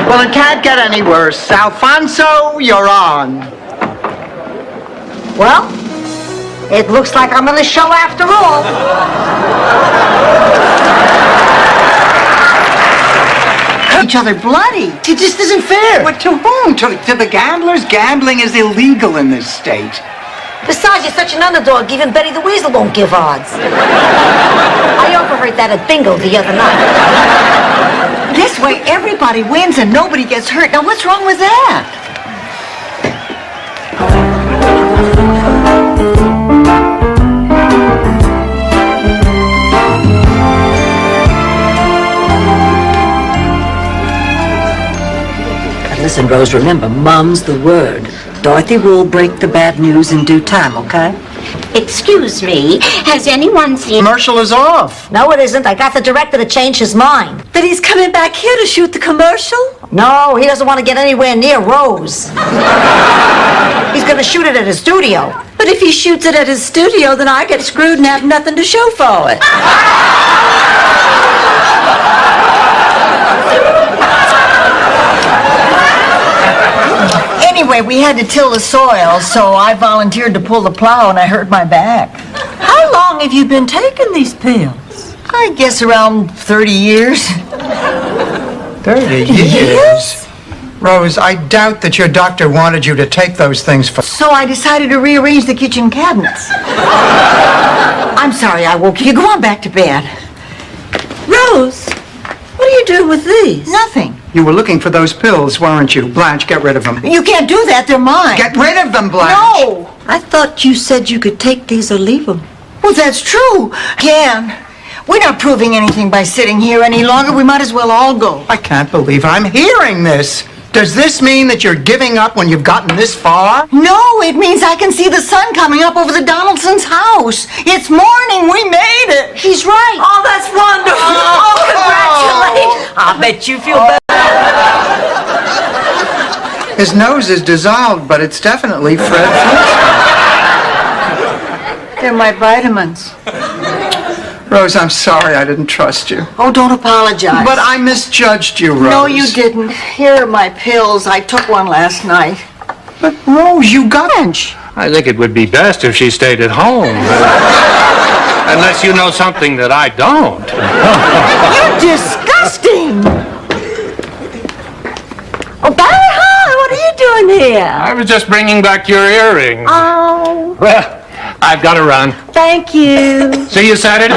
Speaker 6: Well, it can't get any worse. Alfonso, you're on.
Speaker 7: Well, it looks like I'm on the show after all. Each other bloody. It just isn't fair.
Speaker 6: But to whom? To the gamblers? Gambling is illegal in this state.
Speaker 4: Besides, you're such an underdog, even Betty the Weasel won't give odds. I overheard that at bingo the other night.
Speaker 7: This way, everybody wins and nobody gets hurt. Now, what's wrong with that?
Speaker 2: Listen, Rose, remember, Mom's the word. Dorothy will break the bad news in due time, okay?
Speaker 16: Excuse me, has anyone seen...
Speaker 6: Commercial is off.
Speaker 4: No, it isn't. I got the director to change his mind.
Speaker 18: But he's coming back here to shoot the commercial?
Speaker 4: No, he doesn't want to get anywhere near Rose. He's going to shoot it at his studio.
Speaker 18: But if he shoots it at his studio, then I get screwed and have nothing to show for it.
Speaker 7: Anyway, we had to till the soil, so I volunteered to pull the plow and I hurt my back.
Speaker 2: How long have you been taking these pills?
Speaker 7: I guess around 30 years.
Speaker 6: 30 years? Rose, I doubt that your doctor wanted you to take those things for...
Speaker 7: So I decided to rearrange the kitchen cabinets. I'm sorry I woke you. Go on back to bed.
Speaker 2: Rose, what are you doing with these?
Speaker 7: Nothing.
Speaker 6: You were looking for those pills, weren't you? Blanche, get rid of them.
Speaker 7: You can't do that. They're mine.
Speaker 6: Get rid of them, Blanche.
Speaker 7: No.
Speaker 2: I thought you said you could take these or leave them.
Speaker 7: Well, that's true. Can. We're not proving anything by sitting here any longer. We might as well all go.
Speaker 6: I can't believe I'm hearing this. Does this mean that you're giving up when you've gotten this far?
Speaker 7: No, it means I can see the sun coming up over the Donaldson's house. It's morning. We made it.
Speaker 4: He's right.
Speaker 18: Oh, that's wonderful. Oh, congratulations. I bet you feel better.
Speaker 6: His nose is dissolved, but it's definitely Fred Flintstone.
Speaker 7: They're my vitamins.
Speaker 6: Rose, I'm sorry I didn't trust you.
Speaker 7: Oh, don't apologize.
Speaker 6: But I misjudged you, Rose.
Speaker 7: No, you didn't. Here are my pills. I took one last night.
Speaker 6: But, Rose, you got...
Speaker 7: Blanche.
Speaker 11: I think it would be best if she stayed at home. Unless you know something that I don't.
Speaker 7: You're disgusting.
Speaker 18: Oh, Barry, hi. What are you doing here?
Speaker 11: I was just bringing back your earrings.
Speaker 18: Oh.
Speaker 11: Well, I've got to run.
Speaker 4: Thank you.
Speaker 11: See you Saturday.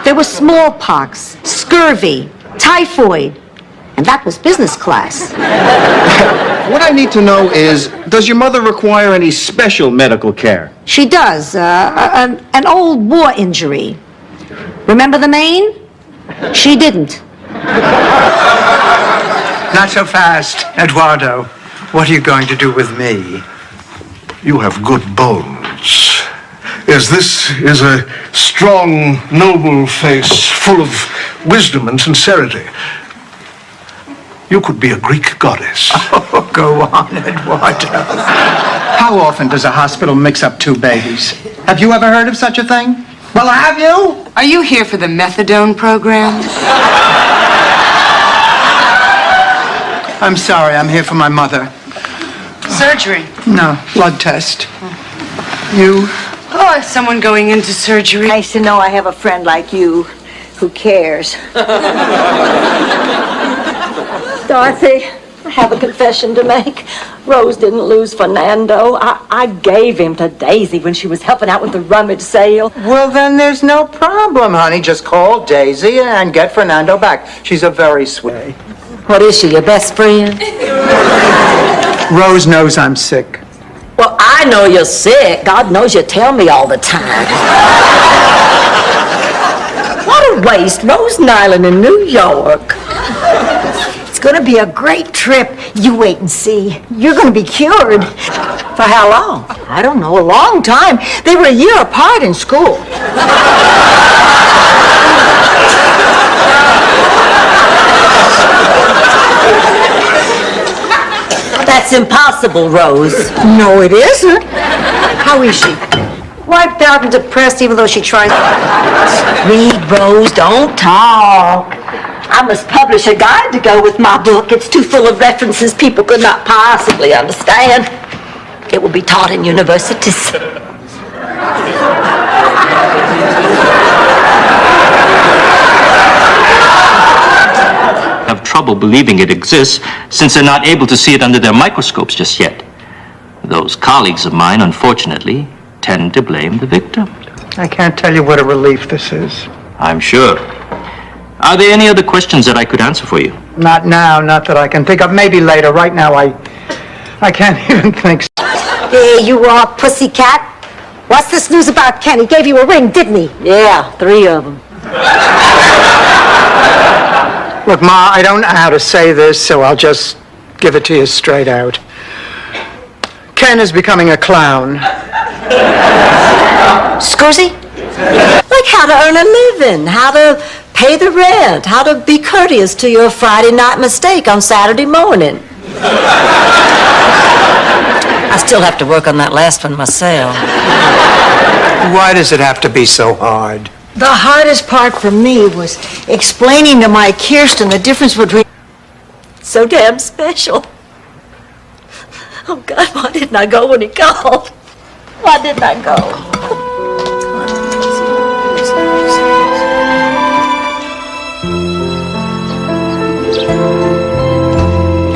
Speaker 4: There was smallpox, scurvy, typhoid, and that was business class.
Speaker 5: What I need to know is, does your mother require any special medical care?
Speaker 4: She does, an old war injury. Remember the Maine? She didn't.
Speaker 6: Not so fast, Eduardo. What are you going to do with me?
Speaker 12: You have good bones. As this is a strong, noble face full of wisdom and sincerity. You could be a Greek goddess.
Speaker 6: Oh, go on, Eduardo. How often does a hospital mix up two babies? Have you ever heard of such a thing? Well, have you?
Speaker 13: Are you here for the methadone program?
Speaker 6: I'm sorry, I'm here for my mother.
Speaker 13: Surgery.
Speaker 6: No, blood test. You?
Speaker 13: Oh, is someone going into surgery?
Speaker 7: Nice to know I have a friend like you who cares.
Speaker 2: Dorothy, I have a confession to make. Rose didn't lose Fernando. I gave him to Daisy when she was helping out with the rummage sale.
Speaker 6: Well, then there's no problem, honey. Just call Daisy and get Fernando back. She's a very sweet.
Speaker 2: What is she, your best friend?
Speaker 6: Rose knows I'm sick.
Speaker 2: Well, I know you're sick. God knows you tell me all the time. What a waste. Rose Nyland in New York.
Speaker 7: It's going to be a great trip. You wait and see. You're going to be cured.
Speaker 2: For how long?
Speaker 7: I don't know, a long time. They were a year apart in school.
Speaker 2: That's impossible, Rose.
Speaker 7: No, it isn't.
Speaker 4: How is she? Wiped out and depressed even though she tries.
Speaker 2: Read, Rose, don't talk. I must publish a guide to go with my book. It's too full of references people could not possibly understand. It will be taught in universities.
Speaker 20: Have trouble believing it exists since they're not able to see it under their microscopes just yet. Those colleagues of mine, unfortunately, tend to blame the victim.
Speaker 6: I can't tell you what a relief this is.
Speaker 20: I'm sure. Are there any other questions that I could answer for you?
Speaker 6: Not now, not that I can think of. Maybe later. Right now, I can't even think.
Speaker 4: Hey, you pussycat. What's this news about Ken? He gave you a ring, didn't he?
Speaker 2: Yeah, 3 of them.
Speaker 6: Look, Ma, I don't know how to say this, so I'll just give it to you straight out. Ken is becoming a clown.
Speaker 4: Scusi?
Speaker 2: Like how to earn a living, how to pay the rent, how to be courteous to your Friday night mistake on Saturday morning. I still have to work on that last one myself.
Speaker 6: Why does it have to be so hard?
Speaker 7: The hardest part for me was explaining to my Kirsten the difference between...
Speaker 2: So damn special. Oh, God, why didn't I go when he called? Why didn't I go?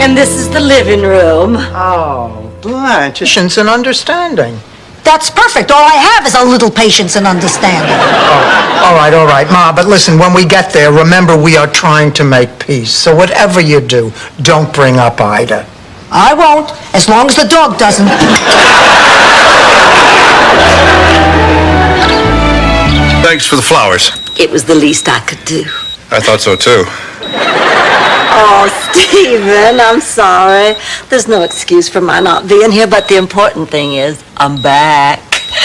Speaker 2: And this is the living room.
Speaker 6: Oh, Blanche, patience and understanding.
Speaker 4: That's perfect. All I have is a little patience and understanding.
Speaker 6: All right, Ma, but listen, when we get there, remember we are trying to make peace. So whatever you do, don't bring up Ida.
Speaker 4: I won't, as long as the dog doesn't.
Speaker 14: Thanks for the flowers.
Speaker 2: It was the least I could do.
Speaker 14: I thought so too.
Speaker 2: Oh, Stephen, I'm sorry. There's no excuse for my not being here, but the important thing is I'm back.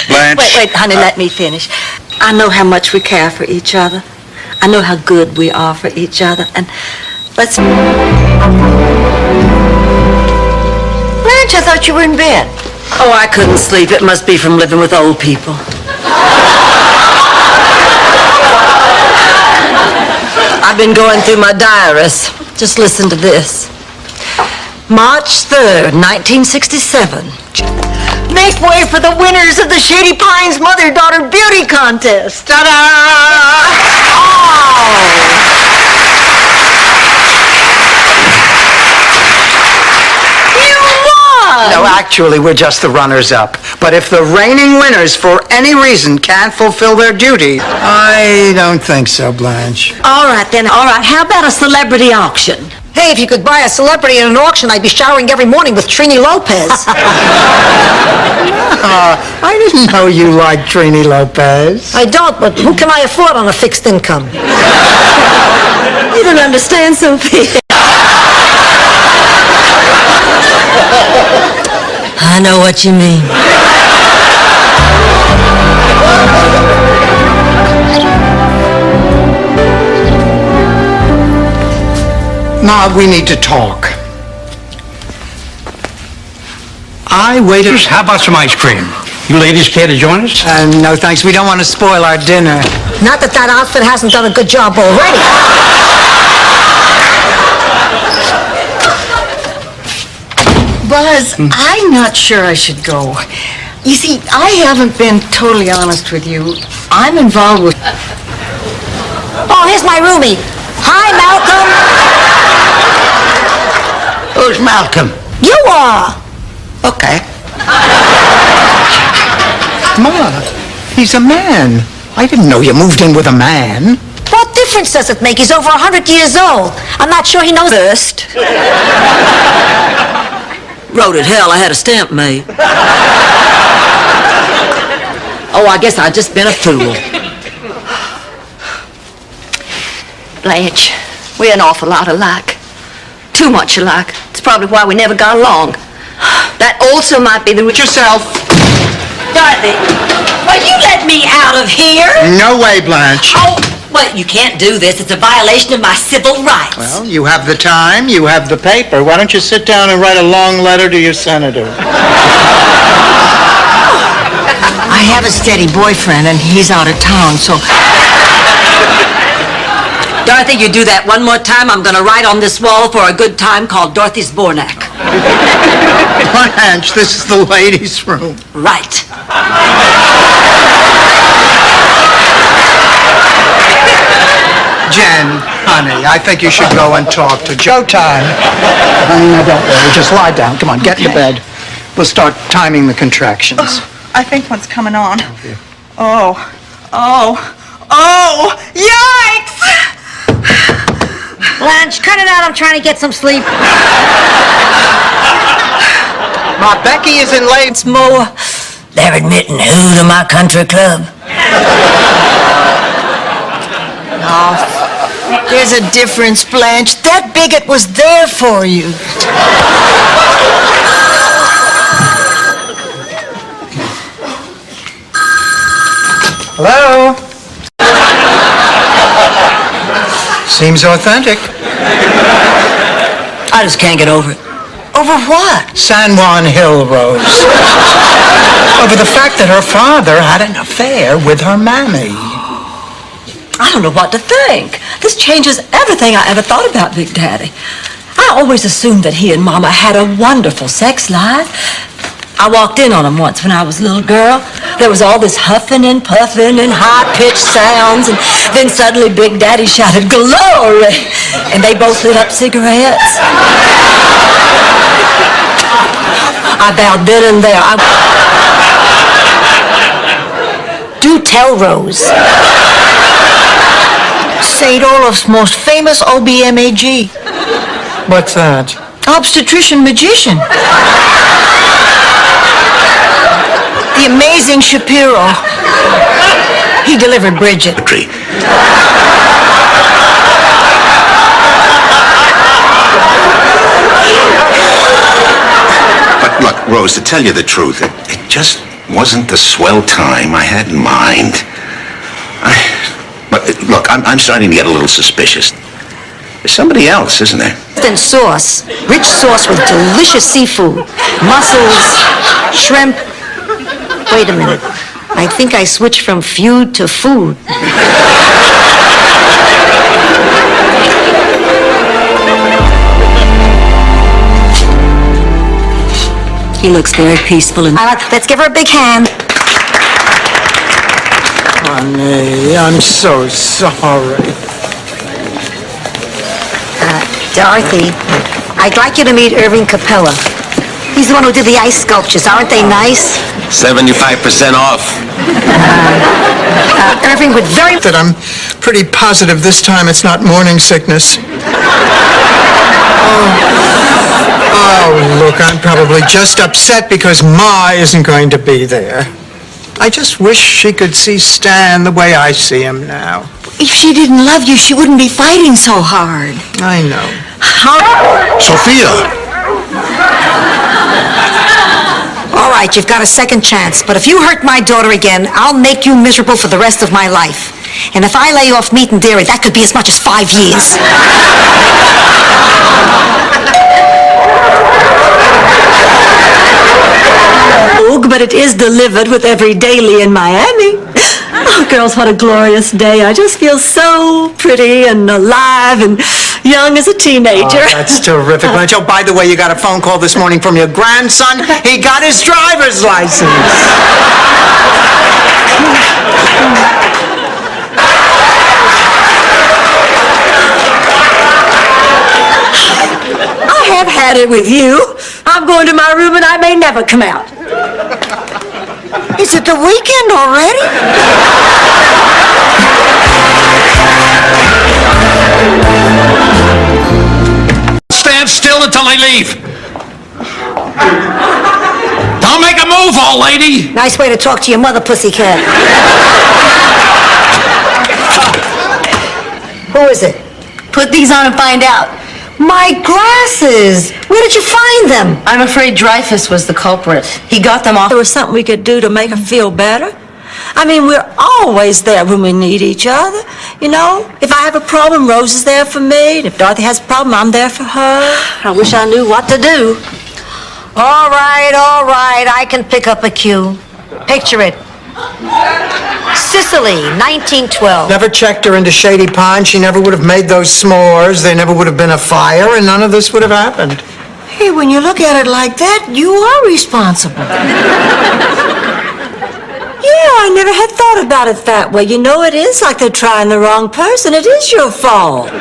Speaker 14: Blanche.
Speaker 2: Wait, honey, let me finish. I know how much we care for each other. I know how good we are for each other, and let's...
Speaker 7: Blanche, I thought you were in bed.
Speaker 2: Oh, I couldn't sleep. It must be from living with old people. I've been going through my diaries. Just listen to this. March 3rd, 1967.
Speaker 7: Make way for the winners of the Shady Pines Mother-Daughter Beauty Contest.
Speaker 6: No, actually, we're just the runners-up. But if the reigning winners, for any reason, can't fulfill their duty, I don't think so, Blanche.
Speaker 2: All right, then. All right. How about a celebrity auction?
Speaker 18: Hey, if you could buy a celebrity in an auction, I'd be showering every morning with Trini Lopez.
Speaker 6: I didn't know you liked Trini Lopez.
Speaker 18: I don't, but who can I afford on a fixed income?
Speaker 2: You don't understand, Sophia.
Speaker 18: I know what you mean.
Speaker 6: Now, we need to talk. I waited...
Speaker 15: How about some ice cream? You ladies care to join us?
Speaker 6: No, thanks. We don't want to spoil our dinner.
Speaker 18: Not that outfit hasn't done a good job already. Buzz, I'm not sure I should go. You see, I haven't been totally honest with you. I'm involved with...
Speaker 4: Oh, here's my roomie. Hi, Malcolm.
Speaker 6: Who's Malcolm?
Speaker 4: You are.
Speaker 6: Okay. Ma, he's a man. I didn't know you moved in with a man.
Speaker 4: What difference does it make? He's over 100 years old. I'm not sure he knows first.
Speaker 2: Road at hell, I had a stamp made. Oh, I guess I've just been a fool.
Speaker 19: Blanche, we're an awful lot alike. Too much alike. It's probably why we never got along. That also might be the...
Speaker 6: Yourself.
Speaker 2: Dorothy, will you let me out of here?
Speaker 6: No way, Blanche.
Speaker 2: Oh, well, you can't do this. It's a violation of my civil rights.
Speaker 6: Well, you have the time, you have the paper. Why don't you sit down and write a long letter to your senator?
Speaker 18: I have a steady boyfriend, and he's out of town, so...
Speaker 2: Dorothy, you do that one more time, I'm going to write on this wall for a good time called Dorothy Zbornak.
Speaker 6: Blanche, this is the ladies' room.
Speaker 2: Right.
Speaker 6: Jen, honey, I think you should go and talk to Joe. Time. Honey, now don't worry. Just lie down. Come on, get into bed. We'll start timing the contractions.
Speaker 21: I think one's coming on. Oh, yikes!
Speaker 4: Blanche, cut it out. I'm trying to get some sleep.
Speaker 6: Ma, Becky is in late.
Speaker 18: It's more. They're admitting who to my country club? Oh, there's a difference, Blanche. That bigot was there for you.
Speaker 6: Hello? Seems authentic.
Speaker 18: I just can't get over it. Over what?
Speaker 6: San Juan Hill, Rose. Over the fact that her father had an affair with her mammy.
Speaker 2: I don't know what to think. This changes everything I ever thought about Big Daddy. I always assumed that he and Mama had a wonderful sex life. I walked in on him once when I was a little girl. There was all this huffing and puffing and high-pitched sounds, and then suddenly Big Daddy shouted, "Glory!" And they both lit up cigarettes. I bowed then and there.
Speaker 4: Do tell, Rose.
Speaker 18: St. Olaf's most famous OBMAG.
Speaker 6: What's that?
Speaker 18: Obstetrician magician. The amazing Shapiro. He delivered Bridget.
Speaker 3: But look, Rose, to tell you the truth, it just wasn't the swell time I had in mind. But look, I'm starting to get a little suspicious. There's somebody else, isn't there?
Speaker 4: Then sauce. Rich sauce with delicious seafood. Mussels, shrimp. Wait a minute. I think I switched from feud to food.
Speaker 2: He looks very peaceful and...
Speaker 4: Let's give her a big hand.
Speaker 6: Honey, I'm so sorry.
Speaker 4: Dorothy, I'd like you to meet Irving Capella. He's the one who did the ice sculptures. Aren't they nice?
Speaker 11: 75% off.
Speaker 4: Irving would very...
Speaker 6: That I'm pretty positive this time it's not morning sickness. Oh, look, I'm probably just upset because Ma isn't going to be there. I just wish she could see Stan the way I see him now.
Speaker 7: If she didn't love you, she wouldn't be fighting so hard.
Speaker 6: I know.
Speaker 12: Sophia!
Speaker 4: All right, you've got a second chance, but if you hurt my daughter again, I'll make you miserable for the rest of my life. And if I lay off meat and dairy, that could be as much as 5 years.
Speaker 2: But it is delivered with every daily in Miami. Oh, girls, what a glorious day. I just feel so pretty and alive and young as a teenager.
Speaker 6: Oh, that's terrific. Oh, by the way, you got a phone call this morning from your grandson. He got his driver's license.
Speaker 2: I have had it with you. I'm going to my room and I may never come out.
Speaker 7: Is it the weekend already?
Speaker 11: Stand still until I leave. Don't make a move, old lady.
Speaker 4: Nice way to talk to your mother, pussycat. Who is it?
Speaker 19: Put these on and find out.
Speaker 4: My glasses! Where did you find them?
Speaker 19: I'm afraid Dreyfus was the culprit. He got them off.
Speaker 2: There was something we could do to make her feel better. I mean, we're always there when we need each other. You know, if I have a problem, Rose is there for me. And if Dorothy has a problem, I'm there for her. I wish I knew what to do.
Speaker 4: All right, I can pick up a cue. Picture it. Sicily, 1912.
Speaker 6: Never checked her into Shady Pine. She never would have made those s'mores. There never would have been a fire, and none of this would have happened.
Speaker 7: Hey, when you look at it like that, you are responsible.
Speaker 2: Yeah, I never had thought about it that way. You know, it is like they're trying the wrong person. It is your fault.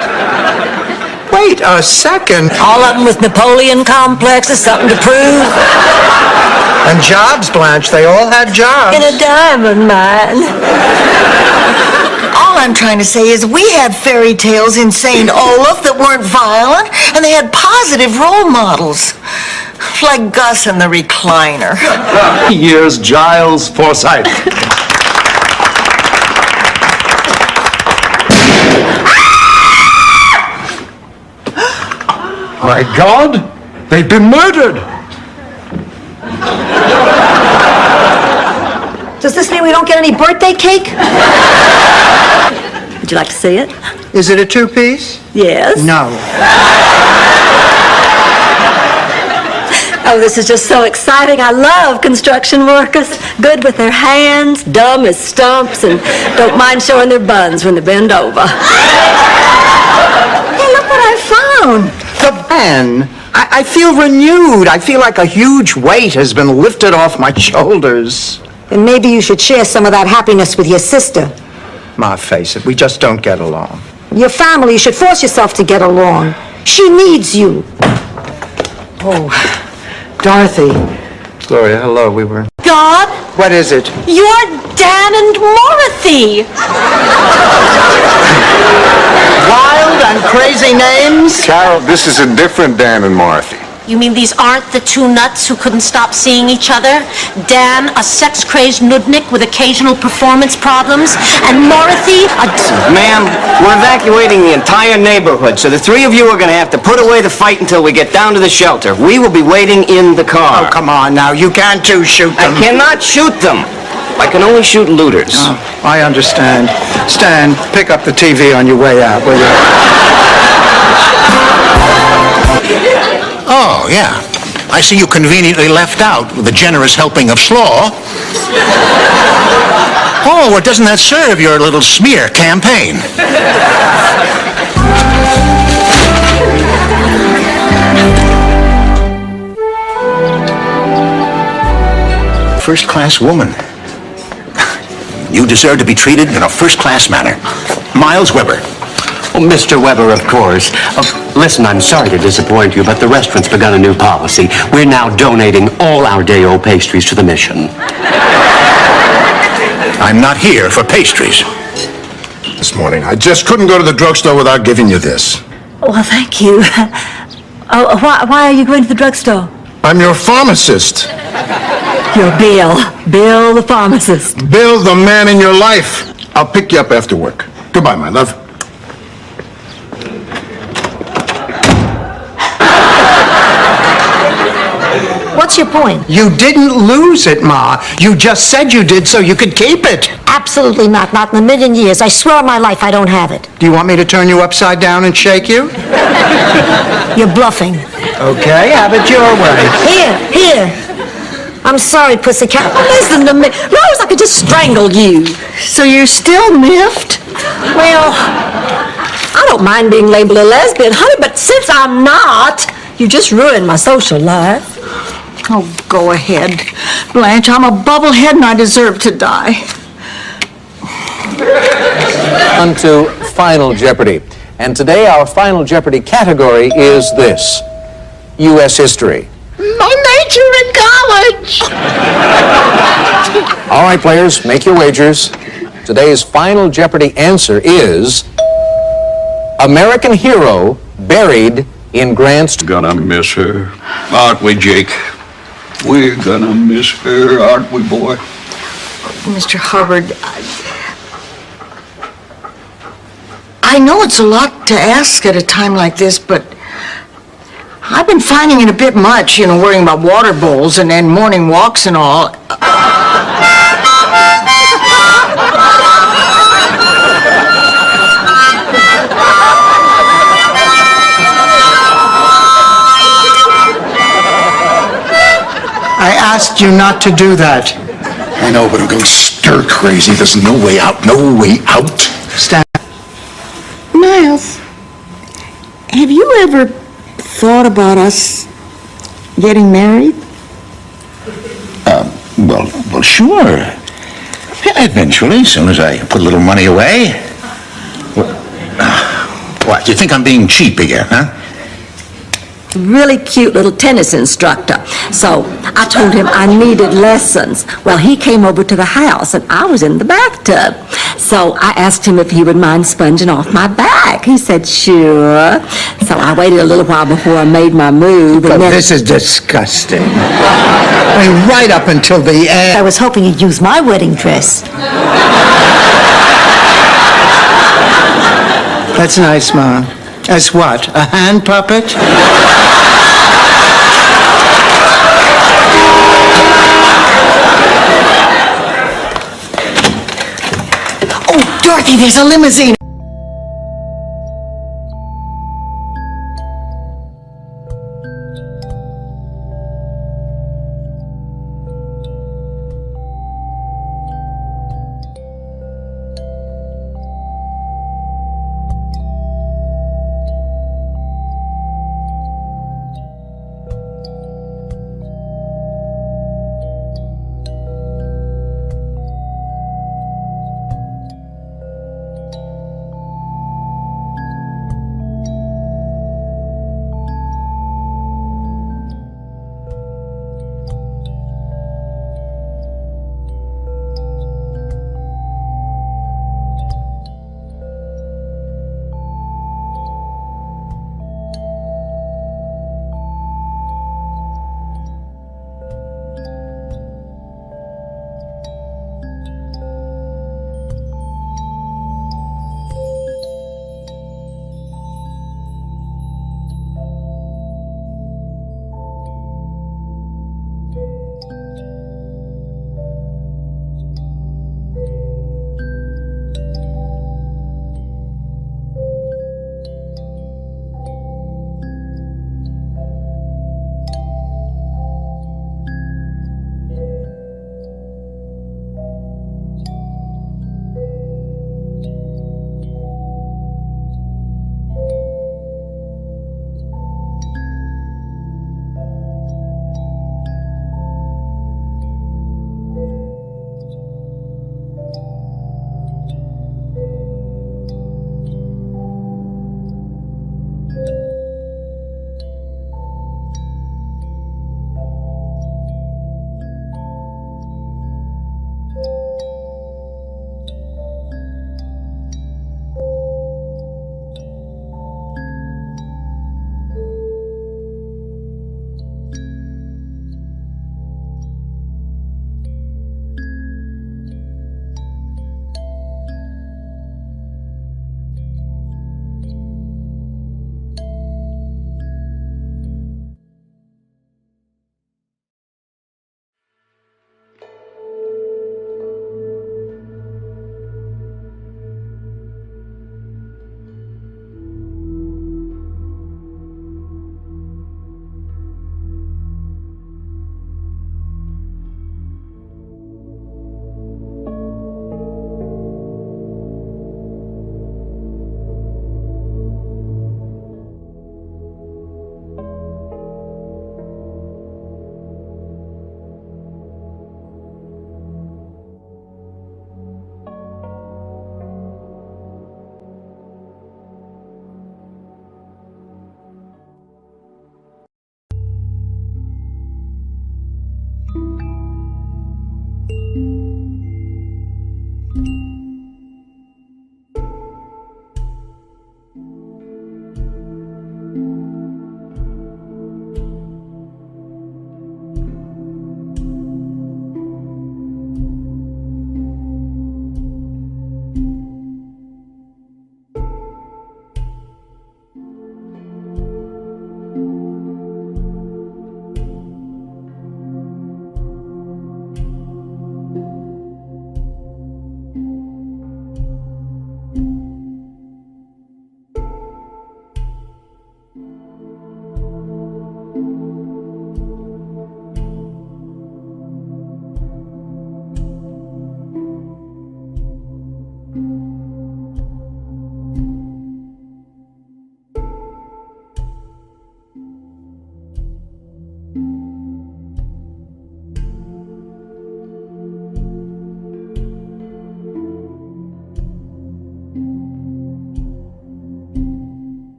Speaker 6: Wait a second.
Speaker 2: All of them with Napoleon complexes, something to prove.
Speaker 6: And jobs, Blanche. They all had jobs.
Speaker 2: In a diamond mine.
Speaker 7: All I'm trying to say is we had fairy tales in St. Olaf that weren't violent, and they had positive role models. Like Gus in the recliner.
Speaker 11: Here's Giles Forsythe.
Speaker 12: My God, they've been murdered.
Speaker 4: Does this mean we don't get any birthday cake?
Speaker 2: Would you like to see it?
Speaker 6: Is it a two-piece?
Speaker 2: Yes.
Speaker 6: No.
Speaker 2: Oh, this is just so exciting. I love construction workers. Good with their hands, dumb as stumps, and don't mind showing their buns when they bend over.
Speaker 6: Hey, look what I found. The pen. I feel renewed. I feel like a huge weight has been lifted off my shoulders.
Speaker 4: Then maybe you should share some of that happiness with your sister.
Speaker 6: Ma, face it, we just don't get along.
Speaker 4: Your family, you should force yourself to get along. She needs you.
Speaker 6: Oh, Dorothy. Gloria, hello, we were...
Speaker 2: God,
Speaker 6: What is it?
Speaker 2: you're Dan and Morothy.
Speaker 6: Wild and crazy names?
Speaker 14: Carol, this is a different Dan and Marthy.
Speaker 9: You mean these aren't the two nuts who couldn't stop seeing each other? Dan, a sex-crazed nudnik with occasional performance problems, and Morothy, a...
Speaker 22: Ma'am, we're evacuating the entire neighborhood, so the three of you are going to have to put away the fight until we get down to the shelter. We will be waiting in the car.
Speaker 6: Oh, come on now. You can't shoot them.
Speaker 22: I cannot shoot them. I can only shoot looters.
Speaker 6: Oh, I understand. Stan, pick up the TV on your way out, will you?
Speaker 23: Oh, yeah. I see you conveniently left out with a generous helping of slaw. Oh, well, doesn't that serve your little smear campaign? First-class woman. You deserve to be treated in a first-class manner. Miles Weber.
Speaker 1: Oh, Mr. Weber, of course. Listen, I'm sorry to disappoint you, but the restaurant's begun a new policy. We're now donating all our day-old pastries to the mission.
Speaker 23: I'm not here for pastries.
Speaker 12: This morning, I just couldn't go to the drugstore without giving you this.
Speaker 2: Well, thank you. Why are you going to the drugstore?
Speaker 12: I'm your pharmacist.
Speaker 2: You're Bill. Bill the pharmacist.
Speaker 12: Bill, the man in your life. I'll pick you up after work. Goodbye, my love.
Speaker 4: What's your point?
Speaker 6: You didn't lose it, Ma. You just said you did so you could keep it.
Speaker 4: Absolutely not. Not in a million years. I swear on my life I don't have it.
Speaker 6: Do you want me to turn you upside down and shake you?
Speaker 4: You're bluffing.
Speaker 6: Okay, have it your way.
Speaker 4: Here. I'm sorry, pussycat. Listen to me. Rose, I could just strangle you.
Speaker 7: So you're still miffed?
Speaker 2: Well, I don't mind being labeled a lesbian, honey, but since I'm not, you just ruined my social life.
Speaker 7: Oh, go ahead. Blanche, I'm a bubblehead and I deserve to die.
Speaker 8: On to Final Jeopardy. And today our Final Jeopardy category is this: U.S. history.
Speaker 7: My major in college!
Speaker 8: All right, players, make your wagers. Today's Final Jeopardy answer is American hero buried in Grant's...
Speaker 10: Gonna miss her, aren't we, Jake? We're gonna miss her, aren't we, boy?
Speaker 7: Mr. Hubbard, I know it's a lot to ask at a time like this, but I've been finding it a bit much, worrying about water bowls and then morning walks and all.
Speaker 6: I asked you not to do that.
Speaker 23: I know, but I'm going stir crazy. There's no way out. No way out.
Speaker 6: Stan.
Speaker 7: Miles, have you ever thought about us getting married?
Speaker 23: Well, sure. Eventually, as soon as I put a little money away. What, you think I'm being cheap again, huh?
Speaker 2: Really cute little tennis instructor. So I told him I needed lessons. Well, he came over to the house and I was in the bathtub. So I asked him if he would mind sponging off my back. He said, sure. So I waited a little while before I made my move.
Speaker 6: But
Speaker 2: And then
Speaker 6: this is disgusting. I mean, right up until the end.
Speaker 4: I was hoping you'd use my wedding dress.
Speaker 6: That's nice, Ma. As what? A hand puppet?
Speaker 7: Oh, Dorothy, there's a limousine.